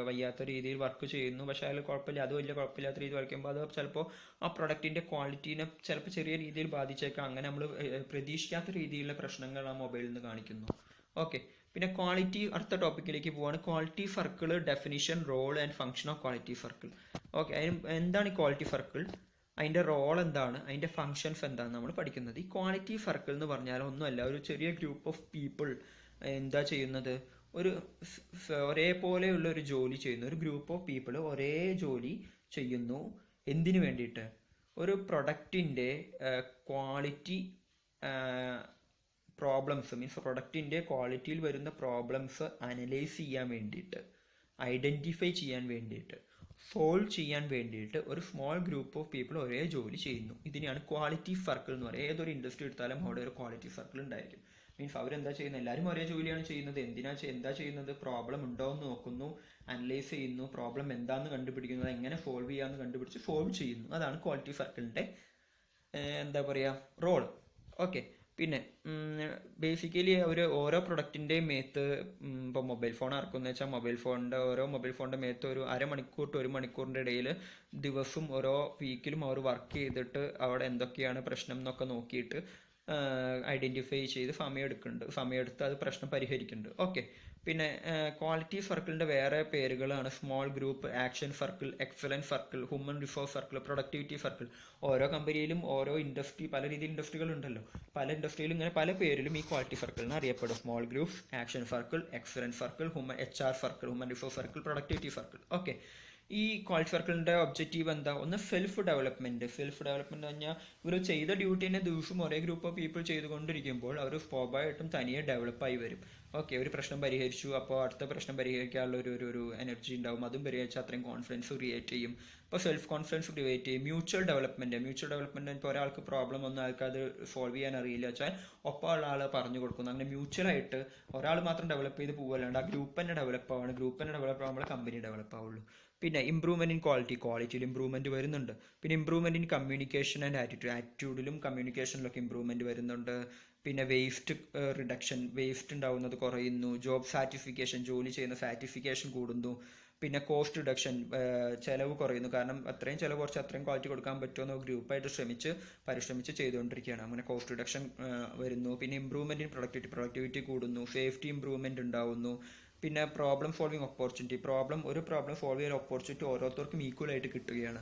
Speaker 1: വയ്യാത്ത രീതിയിൽ വർക്ക് ചെയ്യുന്നു, പക്ഷേ അതിൽ കുഴപ്പമില്ല, അത് വലിയ കുഴപ്പമില്ലാത്ത രീതിയിൽ വരയ്ക്കുമ്പോൾ അത് ചിലപ്പോൾ ആ പ്രൊഡക്റ്റിൻ്റെ ക്വാളിറ്റീനെ ചിലപ്പോൾ ചെറിയ രീതിയിൽ ബാധിച്ചേക്കാം. അങ്ങനെ നമ്മൾ പ്രതീക്ഷിക്കാത്ത രീതിയിലുള്ള പ്രശ്നങ്ങൾ ആ മൊബൈലിൽ നിന്ന് കാണിക്കുന്നു. ഓക്കെ, പിന്നെ ക്വാളിറ്റി, അടുത്ത ടോപ്പിക്കിലേക്ക് പോവാണ്. Quality circle, definition, role and function of quality circle. Okay, എന്താണ് ഈ ക്വാളിറ്റി സർക്കിൾ, അതിൻ്റെ റോൾ എന്താണ്, അതിൻ്റെ ഫങ്ഷൻസ് എന്താണെന്ന് നമ്മൾ പഠിക്കുന്നത്. ഈ ക്വാളിറ്റി സർക്കിൾ എന്ന് പറഞ്ഞാൽ ഒന്നുമല്ല, ഒരു ചെറിയ ഗ്രൂപ്പ് ഓഫ് പീപ്പിൾ എന്താ ചെയ്യുന്നത്, ഒരേപോലെയുള്ള ഒരു ജോലി ചെയ്യുന്നു. ഒരു ഗ്രൂപ്പ് ഓഫ് പീപ്പിൾ ഒരേ ജോലി ചെയ്യുന്നു. എന്തിനു വേണ്ടിയിട്ട്? ഒരു പ്രൊഡക്റ്റിൻ്റെ ക്വാളിറ്റി പ്രോബ്ലംസ്, മീൻസ് പ്രൊഡക്റ്റിൻ്റെ ക്വാളിറ്റിയിൽ വരുന്ന പ്രോബ്ലംസ് അനലൈസ് ചെയ്യാൻ വേണ്ടിയിട്ട്, ഐഡൻറ്റിഫൈ ചെയ്യാൻ വേണ്ടിയിട്ട്, സോൾവ് ചെയ്യാൻ വേണ്ടിയിട്ട് ഒരു സ്മോൾ ഗ്രൂപ്പ് ഓഫ് പീപ്പിൾ ഒരേ ജോലി ചെയ്യുന്നു. ഇതിനെയാണ് ക്വാളിറ്റി സർക്കിൾ എന്ന് പറയുക. ഏതൊരു ഇൻഡസ്ട്രി എടുത്താലും അവിടെ ഒരു ക്വാളിറ്റി സർക്കിൾ ഉണ്ടായിരിക്കും. മീൻസ് അവരെന്താ ചെയ്യുന്നത്, എല്ലാവരും ഒരേ ജോലിയാണ് ചെയ്യുന്നത്. എന്താ ചെയ്യുന്നത്, പ്രോബ്ലം ഉണ്ടോ എന്ന് നോക്കുന്നു, അനലൈസ് ചെയ്യുന്നു, പ്രോബ്ലം എന്താണെന്ന് കണ്ടുപിടിക്കുന്നത്, എങ്ങനെ സോൾവ് ചെയ്യാമെന്ന് കണ്ടുപിടിച്ച് സോൾവ് ചെയ്യുന്നു. അതാണ് ക്വാളിറ്റി സർക്കിളിൻ്റെ എന്താ പറയുക റോൾ. ഓക്കെ. പിന്നെ ബേസിക്കലി ഓരോ പ്രൊഡക്റ്റിൻ്റെയും മേത്ത് ഇപ്പോൾ മൊബൈൽ ഫോൺ ഇറക്കുമെന്ന് വെച്ചാൽ ഓരോ മൊബൈൽ ഫോണിൻ്റെ മേത്ത് ഒരു അരമണിക്കൂർ ടു 1 മണിക്കൂറിൻ്റെ ഇടയിൽ ദിവസം ഓരോ വീക്കിലും അവർ വർക്ക് ചെയ്തിട്ട് അവിടെ എന്തൊക്കെയാണ് പ്രശ്നം എന്നൊക്കെ നോക്കിയിട്ട് ഐഡൻറ്റിഫൈ ചെയ്ത് സമയമെടുത്ത് അത് പ്രശ്നം പരിഹരിക്കുന്നുണ്ട്. ഓക്കെ. പിന്നെ ക്വാളിറ്റി സർക്കിളിൻ്റെ വേറെ പേരുകളാണ് small group, action circle, excellence circle, human resource circle, productivity circle. ഓരോ കമ്പനിയിലും ഓരോ ഇൻഡസ്ട്രി, പല രീതിയിൽ ഇൻഡസ്ട്രികളുണ്ടല്ലോ, പല ഇൻഡസ്ട്രിയിലും ഇങ്ങനെ പല പേരിലും ഈ ക്വാളിറ്റി സർക്കിളിന് അറിയപ്പെടും. Small group, action circle, excellence circle, HR circle, human resource circle, productivity circle. Okay. ഈ ക്വാളിറ്റി സർക്കിളിൻ്റെ ഒബ്ജക്റ്റീവ് എന്താ? ഒന്ന് സെൽഫ് ഡെവലപ്മെൻറ്റ് എന്ന് പറഞ്ഞാൽ ഇവർ ചെയ്ത ഡ്യൂട്ടി തന്നെ ദിവസം ഒരേ ഗ്രൂപ്പ് ഓഫ് പീപ്പിൾ ചെയ്തുകൊണ്ടിരിക്കുമ്പോൾ അവർ സ്വാഭാവികമായിട്ടും തനിയെ ഡെവലപ്പായി വരും. ഓക്കെ. ഒരു പ്രശ്നം പരിഹരിച്ചു, അപ്പോൾ അടുത്ത പ്രശ്നം പരിഹരിക്കാനുള്ള ഒരു എനർജി ഉണ്ടാവും. അതും പരിഹരിച്ചാൽ അത്രയും കോൺഫിഡൻസ് ക്രിയേറ്റ് ചെയ്യും. അപ്പോൾ സെൽഫ് കോൺഫിഡൻസ് ക്രിയേറ്റ് ചെയ്യും. മ്യൂച്വൽ ഡെവലപ്മെൻറ്റ് ഇപ്പോൾ ഒരാൾക്ക് പ്രോബ്ലം ഒന്നും ആൾക്ക് അത് സോൾവ് ചെയ്യാൻ അറിയില്ല വെച്ചാൽ ഒപ്പം ഉള്ള ആൾ പറഞ്ഞു കൊടുക്കുന്നു. അങ്ങനെ മ്യൂച്വലായിട്ട് ഒരാൾ മാത്രം ഡെവലപ്പ് ചെയ്ത് പോകല്ലാണ്ട് ആ ഗ്രൂപ്പ് തന്നെ ഡെവലപ്പ് ആവുമ്പോൾ കമ്പനി ഡെവലപ്പ് ആവുള്ളൂ. പിന്നെ ഇംപ്രൂവ്മെൻറ്റ് ഇൻ ക്വാളിറ്റിയിൽ ഇംപ്രൂവ്മെൻറ്റ് വരുന്നുണ്ട്. പിന്നെ ഇംപ്രൂവ്മെൻറ്റ് ഇൻ കമ്മ്യൂണിക്കേഷൻ ആൻഡ് ആറ്റിറ്റ്യൂഡിലും കമ്മ്യൂണിക്കേഷനിലൊക്കെ ഇംപ്രൂവ്മെൻറ്റ് വരുന്നുണ്ട്. പിന്നെ വേസ്റ്റ് റിഡക്ഷൻ, വേസ്റ്റ് ഉണ്ടാവുന്നത് കുറയുന്നു. ജോബ് സാറ്റിസ്ഫിക്കേഷൻ, ജോലി ചെയ്യുന്ന സാറ്റിസ്ഫിക്കേഷൻ കൂടുന്നു. പിന്നെ കോസ്റ്റ് റിഡക്ഷൻ, ചിലവ് കുറയുന്നു. കാരണം അത്രയും ചിലവ് കുറച്ച് അത്രയും ക്വാളിറ്റി കൊടുക്കാൻ പറ്റുമെന്ന് ഗ്രൂപ്പായിട്ട് പരിശ്രമിച്ച് ചെയ്തുകൊണ്ടിരിക്കുകയാണ്. അങ്ങനെ കോസ്റ്റ് റിഡക്ഷൻ വരുന്നു. പിന്നെ ഇംപ്രൂവ്മെൻറ്റ് ഇൻ പ്രൊഡക്ടിവിറ്റി കൂടുന്നു. സേഫ്റ്റി ഇംപ്രൂവ്മെൻറ്റ് ഉണ്ടാവുന്നു. പിന്നെ പ്രോബ്ലം സോൾവിങ് ഓപ്പർച്യൂണിറ്റി, ഒരു പ്രോബ്ലം സോൾവ് ചെയ്യാൻ ഓപ്പർച്യൂണിറ്റി ഓരോരുത്തർക്കും ഈക്വലായിട്ട് കിട്ടുകയാണ്.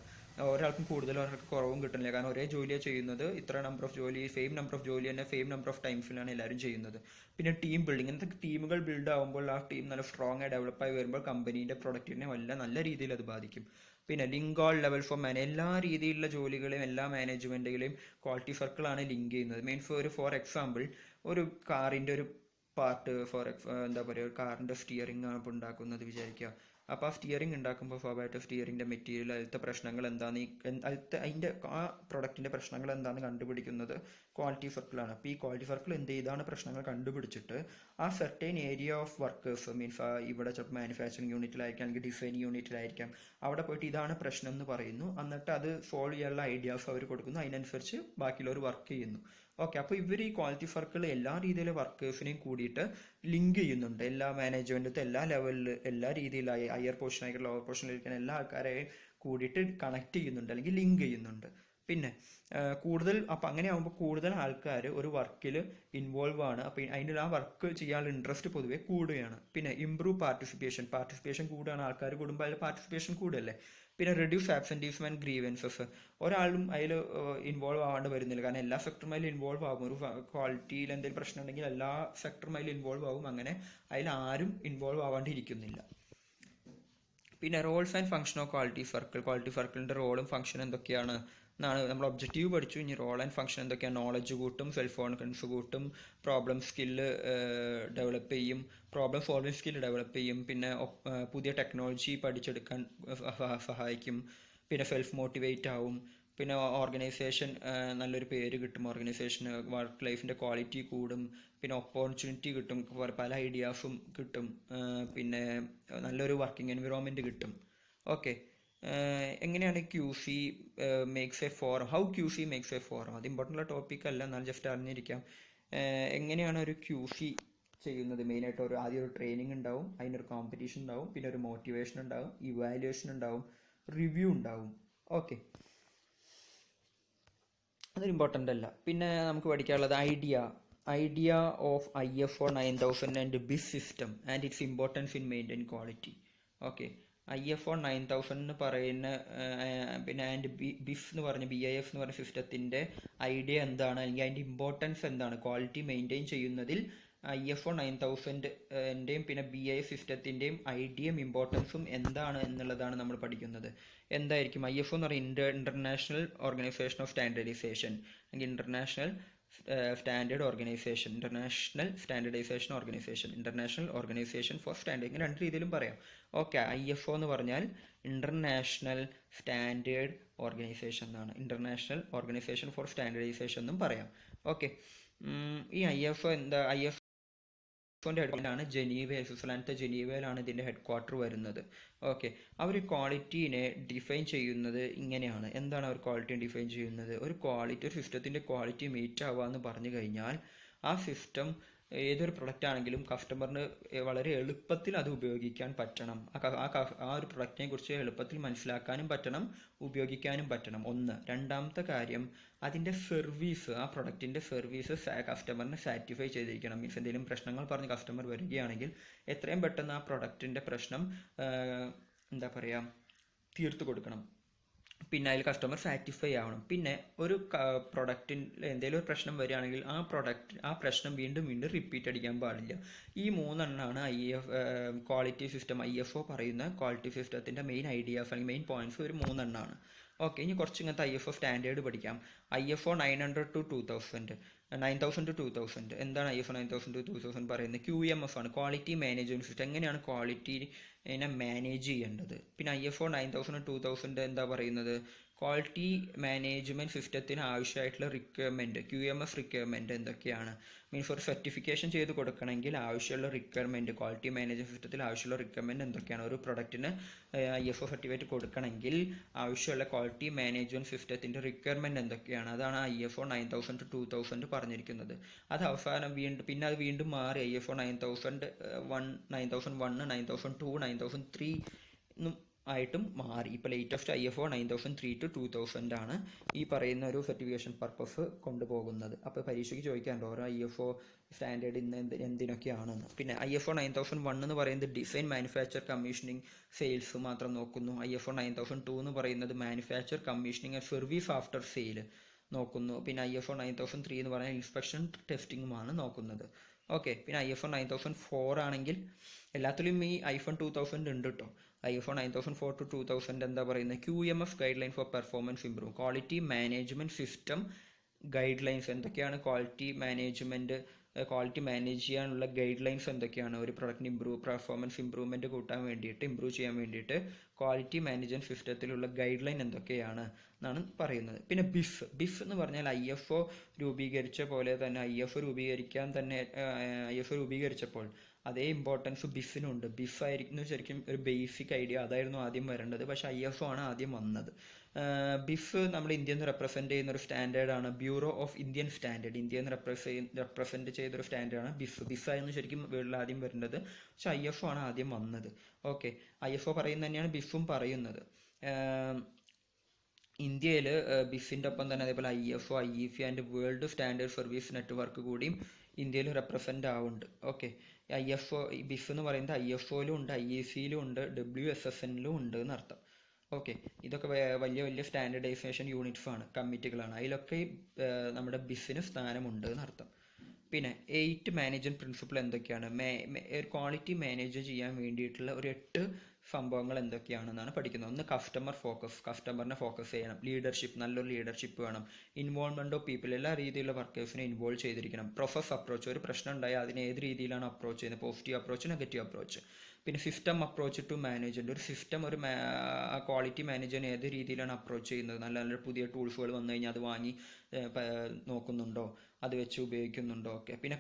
Speaker 1: ഒരാൾക്കും കൂടുതലും ഒരാൾക്ക് കുറവും കിട്ടുന്നില്ല. കാരണം ഒരേ ജോലിയാണ് ചെയ്യുന്നത്, ഇത്ര നമ്പർ ഓഫ് ജോലി, സെയിം നമ്പർ ഓഫ് ജോലി തന്നെ സെയിം നമ്പർ ഓഫ് ടൈംസിലാണ് എല്ലാവരും ചെയ്യുന്നത്. പിന്നെ ടീം ബിൽഡിംഗ്, ഇങ്ങനത്തെ ടീമുകൾ ബിൽഡ് ആകുമ്പോൾ ആ ടീം നല്ല സ്ട്രോങ് ആയി ഡെവലപ്പായി വരുമ്പോൾ കമ്പനീൻ്റെ പ്രൊഡക്റ്റിനെ നല്ല രീതിയിൽ അത് ബാധിക്കും. പിന്നെ ലിങ്ക് ഓൾ ലെവൽ ഫോർ എല്ലാ രീതിയിലുള്ള ജോലികളെയും എല്ലാ മാനേജ്മെൻറ്റുകളെയും ക്വാളിറ്റി സർക്കിളാണ് ലിങ്ക് ചെയ്യുന്നത്. മീൻസ് ഫോർ എക്സാമ്പിൾ ഒരു കാറിൻ്റെ ഒരു പാർട്ട് എന്താ പറയുക, ഒരു കാറിൻ്റെ സ്റ്റിയറിംഗ് ആണ് ഇപ്പോൾ ഉണ്ടാക്കുന്നത് വിചാരിക്കുക. അപ്പോൾ ആ സ്റ്റിയറിംഗ് ഉണ്ടാക്കുമ്പോൾ സ്വാഭാവികമായിട്ടും സ്റ്റിയറിംഗിൻ്റെ മെറ്റീരിയൽ, അതിലത്തെ പ്രശ്നങ്ങൾ എന്താണെന്ന് അതിൻ്റെ ആ പ്രൊഡക്റ്റിൻ്റെ പ്രശ്നങ്ങൾ എന്താണെന്ന് കണ്ടുപിടിക്കുന്നത് ക്വാളിറ്റി സർക്കിളാണ്. അപ്പോൾ ഈ ക്വാളിറ്റി സർക്കിൾ ഇതാണ് പ്രശ്നങ്ങൾ കണ്ടുപിടിച്ചിട്ട് ആ certain area of workers, means ഇവിടെ ചിലപ്പോൾ മാനുഫാക്ചറിങ് യൂണിറ്റിലായിരിക്കാം, അല്ലെങ്കിൽ ഡിസൈനിങ് യൂണിറ്റിലായിരിക്കാം, അവിടെ പോയിട്ട് ഇതാണ് പ്രശ്നം എന്ന് പറയുന്നു. എന്നിട്ട് അത് സോൾവ് ചെയ്യാനുള്ള ഐഡിയാസ് അവർ കൊടുക്കുന്നു. അതിനനുസരിച്ച് ബാക്കിയുള്ളവർ വർക്ക് ചെയ്യുന്നു. ഓക്കെ. അപ്പോൾ ഇവർ ഈ ക്വാളിറ്റി സർക്കിൾ എല്ലാ രീതിയിലെ വർക്കേഴ്സിനെയും കൂടിയിട്ട് ലിങ്ക് ചെയ്യുന്നുണ്ട്. എല്ലാ മാനേജ്മെൻറ്റത്തെ എല്ലാ ലെവലിൽ, എല്ലാ രീതിയിലായി, ഹയർ പൊസിഷനായിരിക്കും ലോവർ പൊസിഷനിലിരിക്കുന്ന എല്ലാ ആൾക്കാരെയും കൂടിയിട്ട് കണക്ട് ചെയ്യുന്നുണ്ട്, അല്ലെങ്കിൽ ലിങ്ക് ചെയ്യുന്നുണ്ട്. പിന്നെ അപ്പം അങ്ങനെ ആകുമ്പോൾ കൂടുതൽ ആൾക്കാർ ഒരു വർക്കിൽ ഇൻവോൾവ് ആണ്. അപ്പോൾ അതിൻ്റെ ആ വർക്ക് ചെയ്യാനുള്ള ഇൻട്രസ്റ്റ് പൊതുവെ കൂടുകയാണ്. പിന്നെ ഇംപ്രൂവ് പാർട്ടിസിപ്പേഷൻ കൂടുകയാണ്. ആൾക്കാർ കൂടുമ്പോൾ അതിൽ പാർട്ടിസിപ്പേഷൻ കൂടുകയല്ലേ. പിന്നെ റെഡ്യൂസ് ആബ്സെൻറ്റീസം ആൻഡ് ഗ്രീവൻസസ്, ഒരാളും അതിൽ ഇൻവോൾവ് ആവാണ്ട് വരുന്നില്ല. കാരണം എല്ലാ സെക്ടറും അതിൽ ഇൻവോൾവ് ആകും. ഒരു ക്വാളിറ്റിയിൽ എന്തെങ്കിലും പ്രശ്നം ഉണ്ടെങ്കിൽ എല്ലാ സെക്ടറും അതിൽ ഇൻവോൾവ് ആകും. അങ്ങനെ അതിൽ ആരും ഇൻവോൾവ് ആവാണ്ടിരിക്കുന്നില്ല. പിന്നെ roles and function of quality സർക്കിളിൻ്റെ റോളും ഫംഗ്ഷനും എന്തൊക്കെയാണ് എന്നാണ് നമ്മൾ ഒബ്ജക്റ്റീവ് പഠിച്ചു. ഇനി റോൾ ആൻഡ് ഫംഗ്ഷൻ എന്തൊക്കെയാണ്? നോളജ് കൂട്ടും, സെൽഫ് കോൺഫിഡൻസ് കൂട്ടും, പ്രോബ്ലം സ്കില്ല് ഡെവലപ്പ് ചെയ്യും, പ്രോബ്ലം സോൾവിങ് സ്കില്ല് ഡെവലപ്പ് ചെയ്യും, പിന്നെ പുതിയ ടെക്നോളജി പഠിച്ചെടുക്കാൻ സഹായിക്കും, പിന്നെ സെൽഫ് മോട്ടിവേറ്റ് ആവും, പിന്നെ ഓർഗനൈസേഷൻ നല്ലൊരു പേര് കിട്ടും, ഓർഗനൈസേഷന് വർക്ക് ലൈഫിൻ്റെ ക്വാളിറ്റി കൂടും, പിന്നെ ഓപ്പർച്യൂണിറ്റി കിട്ടും, പല ഐഡിയാസും കിട്ടും, പിന്നെ നല്ലൊരു വർക്കിംഗ് എൻവിറോൺമെൻറ്റ് കിട്ടും. ഓക്കെ. എങ്ങനെയാണ് QC makes A forum, how QC makes A forum? അത് ഇമ്പോർട്ടൻ്റ് ടോപ്പിക് അല്ല, എന്നാൽ ജസ്റ്റ് അറിഞ്ഞിരിക്കാം. എങ്ങനെയാണ് ഒരു QC ചെയ്യുന്നത്? മെയിനായിട്ട് ആദ്യം ഒരു ട്രെയിനിങ് ഉണ്ടാവും, അതിനൊരു കോമ്പറ്റീഷൻ ഉണ്ടാവും, പിന്നെ ഒരു മോട്ടിവേഷൻ ഉണ്ടാവും, ഇവാലുവേഷൻ ഉണ്ടാവും, റിവ്യൂ ഉണ്ടാവും. ഓക്കെ. അതൊരു ഇമ്പോർട്ടൻ്റ് അല്ല. പിന്നെ നമുക്ക് പഠിക്കാനുള്ളത് idea of ISO 9000 and BIS system and it's importance in maintain quality. Okay. ISO 9000 എന്ന് പറയുന്ന പിന്നെ ആൻഡ് BIS എന്ന് പറഞ്ഞ BIS എന്ന് പറഞ്ഞ സിസ്റ്റത്തിൻ്റെ ഐഡിയ എന്താണ്, അല്ലെങ്കിൽ അതിൻ്റെ ഇമ്പോർട്ടൻസ് എന്താണ് ക്വാളിറ്റി മെയിൻറ്റെയിൻ ചെയ്യുന്നതിൽ? ISO 9000ൻ്റെയും പിന്നെ BIS സിസ്റ്റത്തിൻ്റെയും ഐഡിയയും ഇമ്പോർട്ടൻസും എന്താണ് എന്നുള്ളതാണ് നമ്മൾ പഠിക്കുന്നത്. എന്തായിരിക്കും ISO എന്ന് പറയുന്നത്? ഇൻ്റർനാഷണൽ ഓർഗനൈസേഷൻ ഓഫ് സ്റ്റാൻഡേർഡൈസേഷൻ, അല്ലെങ്കിൽ ഇൻ്റർനാഷണൽ ഓർഗനൈസേഷൻ ഫോർ സ്റ്റാൻഡേർഡ്, ഇങ്ങനെ രണ്ട് രീതിയിലും പറയാം. ഓക്കെ. ISO എന്ന് പറഞ്ഞാൽ ഇൻ്റർനാഷണൽ സ്റ്റാൻഡേർഡ് ഓർഗനൈസേഷൻ എന്നാണ്, ഇൻ്റർനാഷണൽ ഓർഗനൈസേഷൻ ഫോർ സ്റ്റാൻഡേർഡൈസേഷൻ എന്നും പറയാം. ഓക്കെ. ഈ IFO എന്താ, IFOൻ്റെ ഹെഡ്ക്വാർട്ടറാണ് ജനീവ, സ്വിറ്റ്സർലാൻഡത്തെ ജനീവയിലാണ് ഇതിൻ്റെ ഹെഡ് ക്വാർട്ടർ വരുന്നത്. ഓക്കെ, അവർ ക്വാളിറ്റീനെ ഡിഫൈൻ ചെയ്യുന്നത് ഇങ്ങനെയാണ്. എന്താണ് അവർ ക്വാളിറ്റി ഡിഫൈൻ ചെയ്യുന്നത്? ഒരു സിസ്റ്റത്തിൻ്റെ ക്വാളിറ്റി മീറ്റ് ആവുക എന്ന് പറഞ്ഞു കഴിഞ്ഞാൽ ആ സിസ്റ്റം ഏതൊരു പ്രൊഡക്റ്റ് ആണെങ്കിലും കസ്റ്റമറിന് വളരെ എളുപ്പത്തിൽ അത് ഉപയോഗിക്കാൻ പറ്റണം. ആ ഒരു പ്രൊഡക്റ്റിനെ കുറിച്ച് എളുപ്പത്തിൽ മനസ്സിലാക്കാനും പറ്റണം, ഉപയോഗിക്കാനും പറ്റണം. ഒന്ന്. രണ്ടാമത്തെ കാര്യം, അതിൻ്റെ സർവീസ്, ആ പ്രൊഡക്റ്റിൻ്റെ സർവീസ് കസ്റ്റമറിനെ സാറ്റിസ്ഫൈ ചെയ്തിരിക്കണം. മീൻസ് എന്തെങ്കിലും പ്രശ്നങ്ങൾ പറഞ്ഞ് കസ്റ്റമർ വരികയാണെങ്കിൽ എത്രയും പെട്ടെന്ന് ആ പ്രൊഡക്റ്റിൻ്റെ പ്രശ്നം എന്താ പറയുക, തീർത്തു കൊടുക്കണം. പിന്നെ അതിൽ കസ്റ്റമർ സാറ്റിസ്ഫൈ ആവണം. പിന്നെ ഒരു പ്രൊഡക്റ്റിൽ എന്തെങ്കിലും ഒരു പ്രശ്നം വരികയാണെങ്കിൽ ആ പ്രശ്നം വീണ്ടും വീണ്ടും റിപ്പീറ്റ് അടിക്കാൻ പാടില്ല. ഈ മൂന്നെണ്ണമാണ് ക്വാളിറ്റി സിസ്റ്റം, IFO പറയുന്ന ക്വാളിറ്റി സിസ്റ്റത്തിൻ്റെ മെയിൻ ഐഡിയാസ് അല്ലെങ്കിൽ മെയിൻ പോയിന്റ്സ്. ഒരു മൂന്നെണ്ണമാണ്. ഓക്കെ, ഇനി കുറച്ച് ഇങ്ങനത്തെ IFO സ്റ്റാൻഡേർഡ് പഠിക്കാം. IFO 900 to 2000, 9000 to 2000. എന്താണ് IFO 9000 to 2000 പറയുന്നത്? QMS ആണ്, ക്വാളിറ്റി മാനേജ്മെൻറ്റ് സിസ്റ്റം. എങ്ങനെയാണ് ക്വാളിറ്റിനെ മാനേജ് ചെയ്യേണ്ടത്. പിന്നെ IFO 9000 2000 എന്താ പറയുന്നത്? ക്വാളിറ്റി മാനേജ്മെൻറ്റ് സിസ്റ്റത്തിന് ആവശ്യമായിട്ടുള്ള റിക്വയർമെൻറ്റ്, QMS റിക്വയർമെൻറ്റ് എന്തൊക്കെയാണ്? മീൻസ് ഒരു സർട്ടിഫിക്കേഷൻ ചെയ്ത് കൊടുക്കണമെങ്കിൽ ആവശ്യമുള്ള റിക്വയർമെൻറ്റ്, ക്വാളിറ്റി മാനേജ്മെൻറ്റ് സിസ്റ്റത്തിൽ ആവശ്യമുള്ള റിക്വയർമെൻറ്റ് എന്തൊക്കെയാണ്? ഒരു പ്രൊഡക്റ്റിന് IFO സർട്ടിഫിക്കറ്റ് കൊടുക്കണമെങ്കിൽ ആവശ്യമുള്ള ക്വാളിറ്റി മാനേജ്മെൻറ്റ് സിസ്റ്റത്തിൻ്റെ റിക്വയർമെൻറ്റ് എന്തൊക്കെയാണ്? അതാണ് IFO 9000 to 2000 പറഞ്ഞിരിക്കുന്നത്. അത് അവസാനം പിന്നെ അത് വീണ്ടും മാറി IFO 9001, 9002, 9003 എന്നും ആയിട്ടും മാറി. ഇപ്പോൾ ലേറ്റസ്റ്റ് IFO 9003 to 2000 ആണ് ഈ പറയുന്ന ഒരു സർട്ടിഫിക്കേഷൻ പർപ്പസ് കൊണ്ടുപോകുന്നത്. അപ്പോൾ പരീക്ഷയ്ക്ക് ചോദിക്കാറുണ്ട് ഓരോ IFO സ്റ്റാൻഡേർഡ് ഇന്ന് എന്തിനൊക്കെയാണെന്ന്. പിന്നെ IFO 9001 എന്ന് പറയുന്നത് ഡിസൈൻ, മാനുഫാക്ചർ, കമ്മീഷനിങ്, സെയിൽസ് മാത്രം നോക്കുന്നു. IFO 9002 എന്ന് പറയുന്നത് manufacture, commissioning and service after sale നോക്കുന്നു. പിന്നെ IFO 9003 എന്ന് പറയുന്നത് ഇൻസ്പെക്ഷൻ, ടെസ്റ്റിങ്ങുമാണ് നോക്കുന്നത്. ഓക്കെ, പിന്നെ IFO 9004 ആണെങ്കിൽ എല്ലാത്തിലും ഈ IFO 2000 ഉണ്ട് കേട്ടോ. IFO 9004 to 2000 എന്താ പറയുന്നത്? QMS guide line four performance improve, quality management system guide lines. എന്തൊക്കെയാണ് ക്വാളിറ്റി മാനേജ് ചെയ്യാനുള്ള ഗൈഡ് ലൈൻസ് എന്തൊക്കെയാണ്? ഒരു പ്രൊഡക്റ്റിന് പെർഫോമൻസ് ഇംപ്രൂവ് ചെയ്യാൻ വേണ്ടിയിട്ട് ക്വാളിറ്റി മാനേജ്മെൻറ്റ് സിസ്റ്റത്തിലുള്ള ഗൈഡ് ലൈൻ എന്തൊക്കെയാണ് എന്നാണ് പറയുന്നത്. പിന്നെ ബിഫ് എന്ന് പറഞ്ഞാൽ IFO രൂപീകരിച്ച പോലെ തന്നെ IFO രൂപീകരിച്ചപ്പോൾ അതേ ഇമ്പോർട്ടൻസ് ബിഫിനുണ്ട്. ബിഫായിരുന്നു ശരിക്കും ഒരു ബേസിക് ഐഡിയ, അതായിരുന്നു ആദ്യം വരേണ്ടത്. പക്ഷേ IFO ആണ് ആദ്യം വന്നത്. ബിഫ് നമ്മൾ ഇന്ത്യയിൽ റെപ്രസെൻറ്റ് ചെയ്യുന്ന ഒരു സ്റ്റാൻഡേർഡാണ്. ബ്യൂറോ ഓഫ് ഇന്ത്യൻ സ്റ്റാൻഡേർഡ്, ഇന്ത്യയിൽ റെപ്രസെൻറ്റ് ചെയ്തൊരു സ്റ്റാൻഡേർഡാണ് ബിഫായിരുന്നു ശരിക്കും വേൾഡിൽ ആദ്യം വരുന്നത്. പക്ഷേ IFO ആണ് ആദ്യം വന്നത്. ഓക്കെ, IFO പറയുന്നത് തന്നെയാണ് ബിഫും പറയുന്നത്. ഇന്ത്യയിൽ ബിഫിൻ്റെ ഒപ്പം തന്നെ അതേപോലെ IFO, IEC and world standard service network കൂടിയും ഇന്ത്യയിൽ റെപ്രസെൻ്റ് ആവുന്നുണ്ട്. ഓക്കെ, ബിഫ് എന്ന് പറയുന്നത് IFOയിലും ഉണ്ട്, IECയിലും ഉണ്ട്, WSSNലും ഉണ്ട് എന്നർത്ഥം. ഓക്കെ, ഇതൊക്കെ വലിയ വലിയ സ്റ്റാൻഡേർഡൈസേഷൻ യൂണിറ്റ്സ് ആണ്, കമ്മിറ്റികളാണ്. അതിലൊക്കെ നമ്മുടെ ബിഫിന് സ്ഥാനമുണ്ട് എന്നർത്ഥം. പിന്നെ 8 മാനേജ്മെൻറ്റ് പ്രിൻസിപ്പിൾ എന്തൊക്കെയാണ്? ക്വാളിറ്റി മാനേജ് ചെയ്യാൻ വേണ്ടിയിട്ടുള്ള ഒരു 8 സംഭവങ്ങൾ എന്തൊക്കെയാണെന്നാണ് പഠിക്കുന്നത്. ഒന്ന്, കസ്റ്റമർ ഫോക്കസ്, കസ്റ്റമറിനെ ഫോക്കസ് ചെയ്യണം. ലീഡർഷിപ്പ്, നല്ലൊരു ലീഡർഷിപ്പ് വേണം. ഇൻവോൾവ്മെൻറ്റ് ഓഫ് പീപ്പിൾ, എല്ലാ രീതിയിലുള്ള വർക്കേഴ്സിനെ ഇൻവോൾവ് ചെയ്തിരിക്കണം. പ്രോസസ് അപ്രോച്ച്, ഒരു പ്രശ്നം ഉണ്ടായാൽ അതിനെ ഏത് രീതിയിലാണ് അപ്രോച്ച് ചെയ്യുന്നത്? Positive approach, negative approach. പിന്നെ സിസ്റ്റം അപ്രോച്ച് ടു മാനേജ്മെൻറ്റ്, ഒരു സിസ്റ്റം ക്വാളിറ്റി മാനേജറിനെ ഏത് രീതിയിലാണ് അപ്രോച്ച് ചെയ്യുന്നത്? നല്ല നല്ല പുതിയ ടൂൾസുകൾ വന്നു കഴിഞ്ഞാൽ അത് വാങ്ങി നോക്കുന്നുണ്ടോ, അത് വെച്ച് ഉപയോഗിക്കുന്നുണ്ടോ? ഓക്കെ, പിന്നെ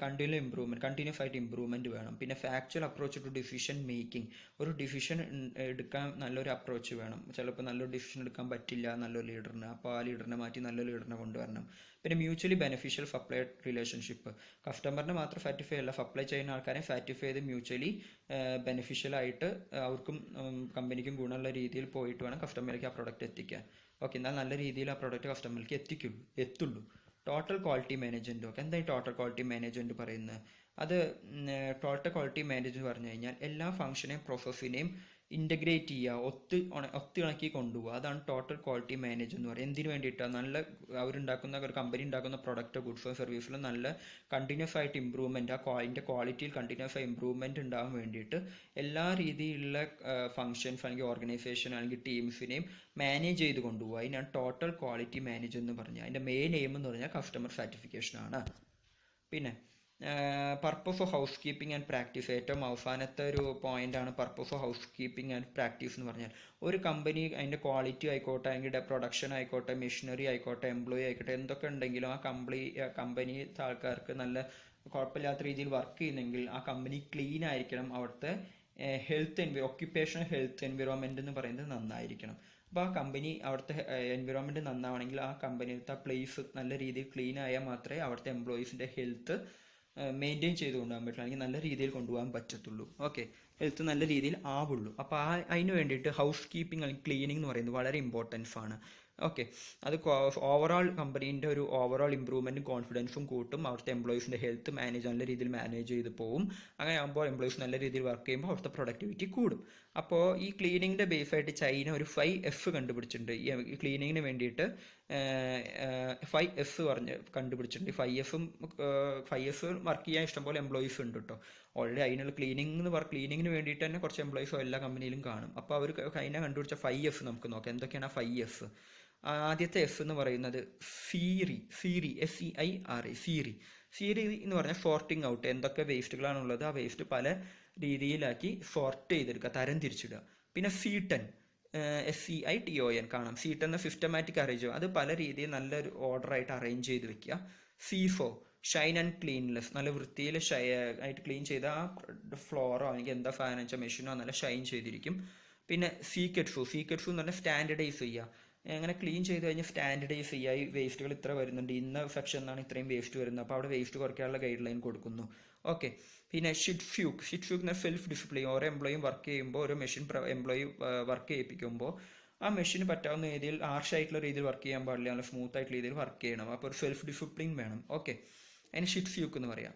Speaker 1: കണ്ടിന്യൂസ് ആയിട്ട് ഇമ്പ്രൂവ്മെൻറ്റ് വേണം. പിന്നെ factual approach to decision making, ഒരു ഡിസിഷൻ എടുക്കാൻ നല്ലൊരു അപ്രോച്ച് വേണം. ചിലപ്പോൾ നല്ലൊരു ഡിസിഷൻ എടുക്കാൻ പറ്റില്ല നല്ലൊരു ലീഡറിന്, അപ്പോൾ ആ ലീഡറിനെ മാറ്റി നല്ലൊരു ലീഡറിനെ കൊണ്ടുവരണം. പിന്നെ മ്യൂച്വലി ബെനിഫിഷ്യൽ സപ്ലൈ റിലേഷൻഷിപ്പ്, കസ്റ്റമറിനെ മാത്രം സാറ്റിസ്ഫൈ അല്ല, സപ്ലൈ ചെയ്യുന്ന ആൾക്കാരെ സാറ്റിസ്ഫൈ ചെയ്ത് മ്യൂച്വലി ബെനിഫിഷ്യലായിട്ട് അവർക്കും കമ്പനിക്കും ഗുണമുള്ള രീതിയിൽ പോയിട്ട് വേണം കസ്റ്റമറിലേക്ക് ആ പ്രൊഡക്റ്റ് എത്തിക്കാൻ. ഓക്കെ, എന്നാൽ നല്ല രീതിയിൽ ആ പ്രൊഡക്റ്റ് കസ്റ്റമറിലേക്ക് എത്തുള്ളൂ. Total quality management. ഓക്കെ, എന്താ ഈ ടോട്ടൽ ക്വാളിറ്റി മാനേജ്മെൻറ്റ് പറയുന്നത്? അത് ടോട്ടൽ ക്വാളിറ്റി മാനേജ്മെൻറ്റ് പറഞ്ഞു കഴിഞ്ഞാൽ എല്ലാ ഫംഗ്ഷനെയും പ്രോസസ്സിനെയും ഇൻ്റഗ്രേറ്റ് ചെയ്യുക, ഒത്തിണക്കി കൊണ്ടുപോകുക. അതാണ് ടോട്ടൽ ക്വാളിറ്റി മാനേജ് എന്ന് പറയുന്നത്. എന്തിനു വേണ്ടിയിട്ടാണ്? നല്ല ഒരു കമ്പനി ഉണ്ടാക്കുന്ന പ്രൊഡക്റ്റോ ഗുഡ്സോ സർവീസിലോ നല്ല കണ്ടിന്യൂസ് ആയിട്ട് ഇമ്പ്രൂവ്മെൻറ്റ്, അതിൻ്റെ ക്വാളിറ്റിയിൽ കണ്ടിന്യൂസ് ആയി ഇമ്പ്രൂവ്മെൻറ്റ് ഉണ്ടാകാൻ വേണ്ടിയിട്ട് എല്ലാ രീതിയിലുള്ള ഫംഗ്ഷൻസ് അല്ലെങ്കിൽ ഓർഗനൈസേഷൻ അല്ലെങ്കിൽ ടീംസിനെയും മാനേജ് ചെയ്ത് കൊണ്ടുപോകുക. അതിനാണ് ടോട്ടൽ ക്വാളിറ്റി മാനേജ് എന്ന് പറഞ്ഞാൽ. അതിൻ്റെ മെയിൻ എയിം എന്ന് പറഞ്ഞാൽ കസ്റ്റമർ സാറ്റിസ്ഫിക്കേഷൻ ആണ്. പിന്നെ purpose of house keeping and practice, ഏറ്റവും അവസാനത്തെ ഒരു പോയിന്റാണ് purpose of house keeping and practice എന്ന് പറഞ്ഞാൽ. ഒരു കമ്പനി അതിൻ്റെ ക്വാളിറ്റി ആയിക്കോട്ടെ, അല്ലെങ്കിൽ പ്രൊഡക്ഷൻ ആയിക്കോട്ടെ, മെഷീനറി ആയിക്കോട്ടെ, എംപ്ലോയി ആയിക്കോട്ടെ, എന്തൊക്കെ ഉണ്ടെങ്കിലും ആ കമ്പനി ആൾക്കാർക്ക് നല്ല കുഴപ്പമില്ലാത്ത രീതിയിൽ വർക്ക് ചെയ്യുന്നെങ്കിൽ ആ കമ്പനി ക്ലീൻ ആയിരിക്കണം, അവിടുത്തെ ഒക്യുപ്പേഷണൽ ഹെൽത്ത് എൻവിറോൺമെൻറ്റ് എന്ന് പറയുന്നത് നന്നായിരിക്കണം. അപ്പോൾ ആ കമ്പനി അവിടുത്തെ എൻവിറോൺമെൻറ്റ് നന്നാവണമെങ്കിൽ ആ കമ്പനിയിലത്തെ പ്ലേസ് നല്ല രീതിയിൽ ക്ലീൻ ആയാൽ മാത്രമേ അവിടുത്തെ എംപ്ലോയീസിൻ്റെ ഹെൽത്ത് മെയിൻറ്റെയിൻ ചെയ്ത് കൊണ്ടുപോകാൻ പറ്റുള്ളൂ, അല്ലെങ്കിൽ നല്ല രീതിയിൽ കൊണ്ടുപോകാൻ പറ്റത്തുള്ളൂ. ഓക്കെ, ഹെൽത്ത് നല്ല രീതിയിൽ ആവുള്ളൂ. അപ്പോൾ അതിന് വേണ്ടിയിട്ട് ഹൗസ് കീപ്പിംഗ് അല്ലെങ്കിൽ ക്ലീനിങ് എന്ന് പറയുന്നത് വളരെ ഇമ്പോർട്ടൻസ് ആണ്. ഓക്കെ, അത് ഓവറോൾ കമ്പനീൻ്റെ ഒരു ഓവറോൾ ഇമ്പ്രൂവ്മെൻറ്റും കോൺഫിഡൻസും കൂട്ടും, അവിടുത്തെ എംപ്ലോയീസിൻ്റെ ഹെൽത്ത് നല്ല രീതിയിൽ മാനേജ് ചെയ്ത് പോകും. അങ്ങനെ ആകുമ്പോൾ എംപ്ലോയീസ് നല്ല രീതിയിൽ വർക്ക് ചെയ്യുമ്പോൾ അവിടുത്തെ പ്രൊഡക്ടിവിറ്റി കൂടും. അപ്പോൾ ഈ ക്ലീനിങ്ങിൻ്റെ ബേസായിട്ട് ചൈന ഒരു 5F കണ്ടുപിടിച്ചിട്ടുണ്ട്. ഈ ക്ലീനിങ്ങിന് വേണ്ടിയിട്ട് 5F കണ്ടുപിടിച്ചിട്ടുണ്ട്. 5F വർക്ക് ചെയ്യാൻ ഇഷ്ടംപോലെ എംപ്ലോയീസ് ഉണ്ട് കേട്ടോ. ഓൾറെഡി അതിനുള്ള ക്ലീനിങ്ങിന് വേണ്ടിയിട്ട് തന്നെ കുറച്ച് എംപ്ലോയീസോ എല്ലാ കമ്പനിയിലും കാണും. അപ്പോൾ അവർ ചൈന കണ്ടുപിടിച്ച 5F നമുക്ക് നോക്കാം. എന്തൊക്കെയാണ് ആ 5F? ആദ്യത്തെ F എന്ന് പറയുന്നത് സീറി, SEIRI, സീറി എന്ന് പറഞ്ഞാൽ സോർട്ടിങ് ഔട്ട്. എന്തൊക്കെ വേസ്റ്റുകളാണുള്ളത് ആ വേസ്റ്റ് പല രീതിയിലാക്കി സോർട്ട് ചെയ്തെടുക്കുക, തരം തിരിച്ചിടുക. പിന്നെ സീട്ടൻ, SEITON കാണാം. സീട്ടൻ എന്ന സിസ്റ്റമാറ്റിക് അറേഞ്ച്, അത് പല രീതിയിൽ നല്ലൊരു ഓർഡറായിട്ട് അറേഞ്ച് ചെയ്ത് വെക്കുക. സീഫോ, ഷൈൻ ആൻഡ് ക്ലീൻലെസ്, നല്ല വൃത്തിയിൽ ആയിട്ട് ക്ലീൻ ചെയ്ത ആ ഫ്ലോറോ അല്ലെങ്കിൽ എന്താ ഫാൻ വെച്ചാൽ മെഷീനോ നല്ല ഷൈൻ ചെയ്തിരിക്കും. പിന്നെ സീക്കറ്റ്സു എന്ന് പറഞ്ഞാൽ സ്റ്റാൻഡർഡൈസ് ചെയ്യുക. അങ്ങനെ ക്ലീൻ ചെയ്ത് കഴിഞ്ഞാൽ സ്റ്റാൻഡർഡൈസ് ചെയ്യുക. ഈ വേസ്റ്റുകൾ ഇത്ര വരുന്നുണ്ട്, ഇന്ന സെക്ഷൻ എന്നാണ് ഇത്രയും വേസ്റ്റ് വരുന്നത്, അപ്പോൾ അവിടെ വേസ്റ്റ് കുറയ്ക്കാനുള്ള ഗൈഡ് ലൈൻ കൊടുക്കുന്നു. ഓക്കെ, പിന്നെ ഷിറ്റ്ഫ്യൂക്ക് എന്ന സെൽഫ് ഡിസിപ്ലിൻ. ഓരോ എംപ്ലോയിയും വർക്ക് ചെയ്യുമ്പോൾ, ഓരോ മെഷീൻ എംപ്ലോയി വർക്ക് ചെയ്യിപ്പിക്കുമ്പോൾ ആ മെഷീന് പറ്റാവുന്ന രീതിയിൽ ഹാർഷായിട്ടുള്ള രീതിയിൽ വർക്ക് ചെയ്യാൻ പാടില്ല, നല്ല സ്മൂത്ത് ആയിട്ടുള്ള രീതിയിൽ വർക്ക് ചെയ്യണം. അപ്പോൾ ഒരു സെൽഫ് ഡിസിപ്ലിൻ വേണം. ഓക്കെ, അതിന് ഷിറ്റ്ഫ്യൂക്ക് എന്ന് പറയാം.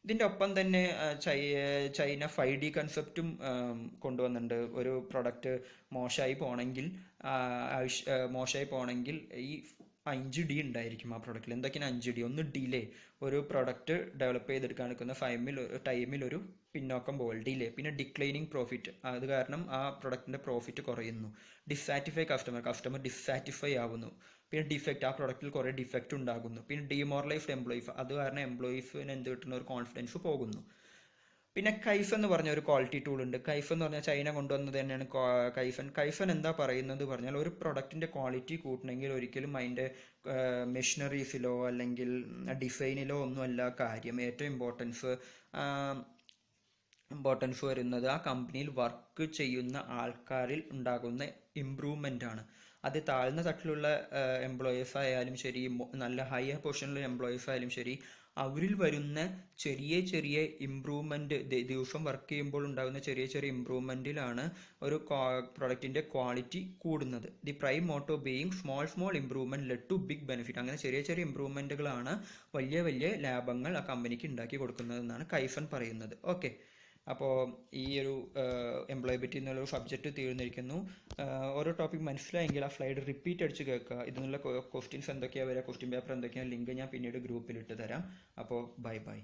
Speaker 1: ഇതിൻ്റെ ഒപ്പം തന്നെ ചൈന 5D കൺസെപ്റ്റും കൊണ്ടുവന്നിട്ടുണ്ട്. ഒരു പ്രൊഡക്റ്റ് മോശമായി പോകണമെങ്കിൽ ഈ 5D ഉണ്ടായിരിക്കും ആ പ്രൊഡക്റ്റിൽ. എന്തൊക്കെയാണ് 5D? ഒന്ന് ഡിലേ, ഒരു പ്രൊഡക്റ്റ് ഡെവലപ്പ് ചെയ്തെടുക്കാൻ എടുക്കുന്ന ടൈമിൽ ഒരു പിന്നോക്കം പോകൽ, ഡിലേ. പിന്നെ ഡിക്ലൈനിങ് പ്രോഫിറ്റ്, അത് കാരണം ആ പ്രൊഡക്റ്റിൻ്റെ പ്രോഫിറ്റ് കുറയുന്നു. ഡിസാറ്റിഫൈ കസ്റ്റമർ ഡിസാറ്റിഫൈ ആവുന്നു. പിന്നെ ഡിഫക്റ്റ്, ആ പ്രൊഡക്റ്റിൽ കുറേ ഡിഫക്റ്റ് ഉണ്ടാകുന്നു. പിന്നെ ഡിമോറലൈസ്ഡ് എംപ്ലോയീസ്, അത് കാരണം എംപ്ലോയീസിന് എന്ത് കിട്ടുന്ന ഒരു കോൺഫിഡൻസ് പോകുന്നു. പിന്നെ കൈഫ് എന്ന് പറഞ്ഞ ഒരു ക്വാളിറ്റി ടൂൾ ഉണ്ട്. കൈഫ് എന്ന് പറഞ്ഞാൽ ചൈന കൊണ്ടുവന്നത് തന്നെയാണ് കൈഫൻ എന്താ പറയുന്നത് പറഞ്ഞാൽ, ഒരു പ്രൊഡക്റ്റിൻ്റെ ക്വാളിറ്റി കൂട്ടണമെങ്കിൽ ഒരിക്കലും അതിൻ്റെ മെഷീനറീസിലോ അല്ലെങ്കിൽ ഡിസൈനിലോ ഒന്നുമല്ല കാര്യം. ഏറ്റവും ഇമ്പോർട്ടൻസ് വരുന്നത് ആ കമ്പനിയിൽ വർക്ക് ചെയ്യുന്ന ആൾക്കാരിൽ ഉണ്ടാകുന്ന ഇമ്പ്രൂവ്മെൻ്റ് ആണ്. അത് താഴ്ന്ന തട്ടിലുള്ള എംപ്ലോയീസ് ആയാലും ശരി, നല്ല ഹയർ പൊസിഷനിലുള്ള എംപ്ലോയീസ് ആയാലും ശരി, അവരിൽ വരുന്ന ചെറിയ ഇമ്പ്രൂവ്മെൻറ്റ്, ദിവസം വർക്ക് ചെയ്യുമ്പോൾ ഉണ്ടാകുന്ന ചെറിയ ഇമ്പ്രൂവ്മെൻറ്റിലാണ് ഒരു പ്രൊഡക്റ്റിൻ്റെ ക്വാളിറ്റി കൂടുന്നത്. The prime motto being small improvement led to big benefit. അങ്ങനെ ചെറിയ ഇമ്പ്രൂവ്മെൻറ്റുകളാണ് വലിയ ലാഭങ്ങൾ ആ കമ്പനിക്ക് ഉണ്ടാക്കി കൊടുക്കുന്നതെന്നാണ് കൈഫൻ പറയുന്നത്. ഓക്കെ, അപ്പോൾ ഈ ഒരു എംപ്ലോയബിലിറ്റി എന്നുള്ള സബ്ജക്റ്റ് തീർന്നിരിക്കുന്നു. ഓരോ ടോപ്പിക് മനസ്സിലായെങ്കിൽ ആ സ്ലൈഡ് റിപ്പീറ്റ് അടിച്ച് കേൾക്കുക. ഇതിനുള്ള ക്വസ്റ്റ്യൻസ് എന്തൊക്കെയാണ് വരിക, ക്വസ്റ്റ്യൻ പേപ്പർ എന്തൊക്കെയാണ്, ലിങ്ക് ഞാൻ പിന്നീട് ഗ്രൂപ്പിൽ ഇട്ട് തരാം. അപ്പോൾ ബൈ.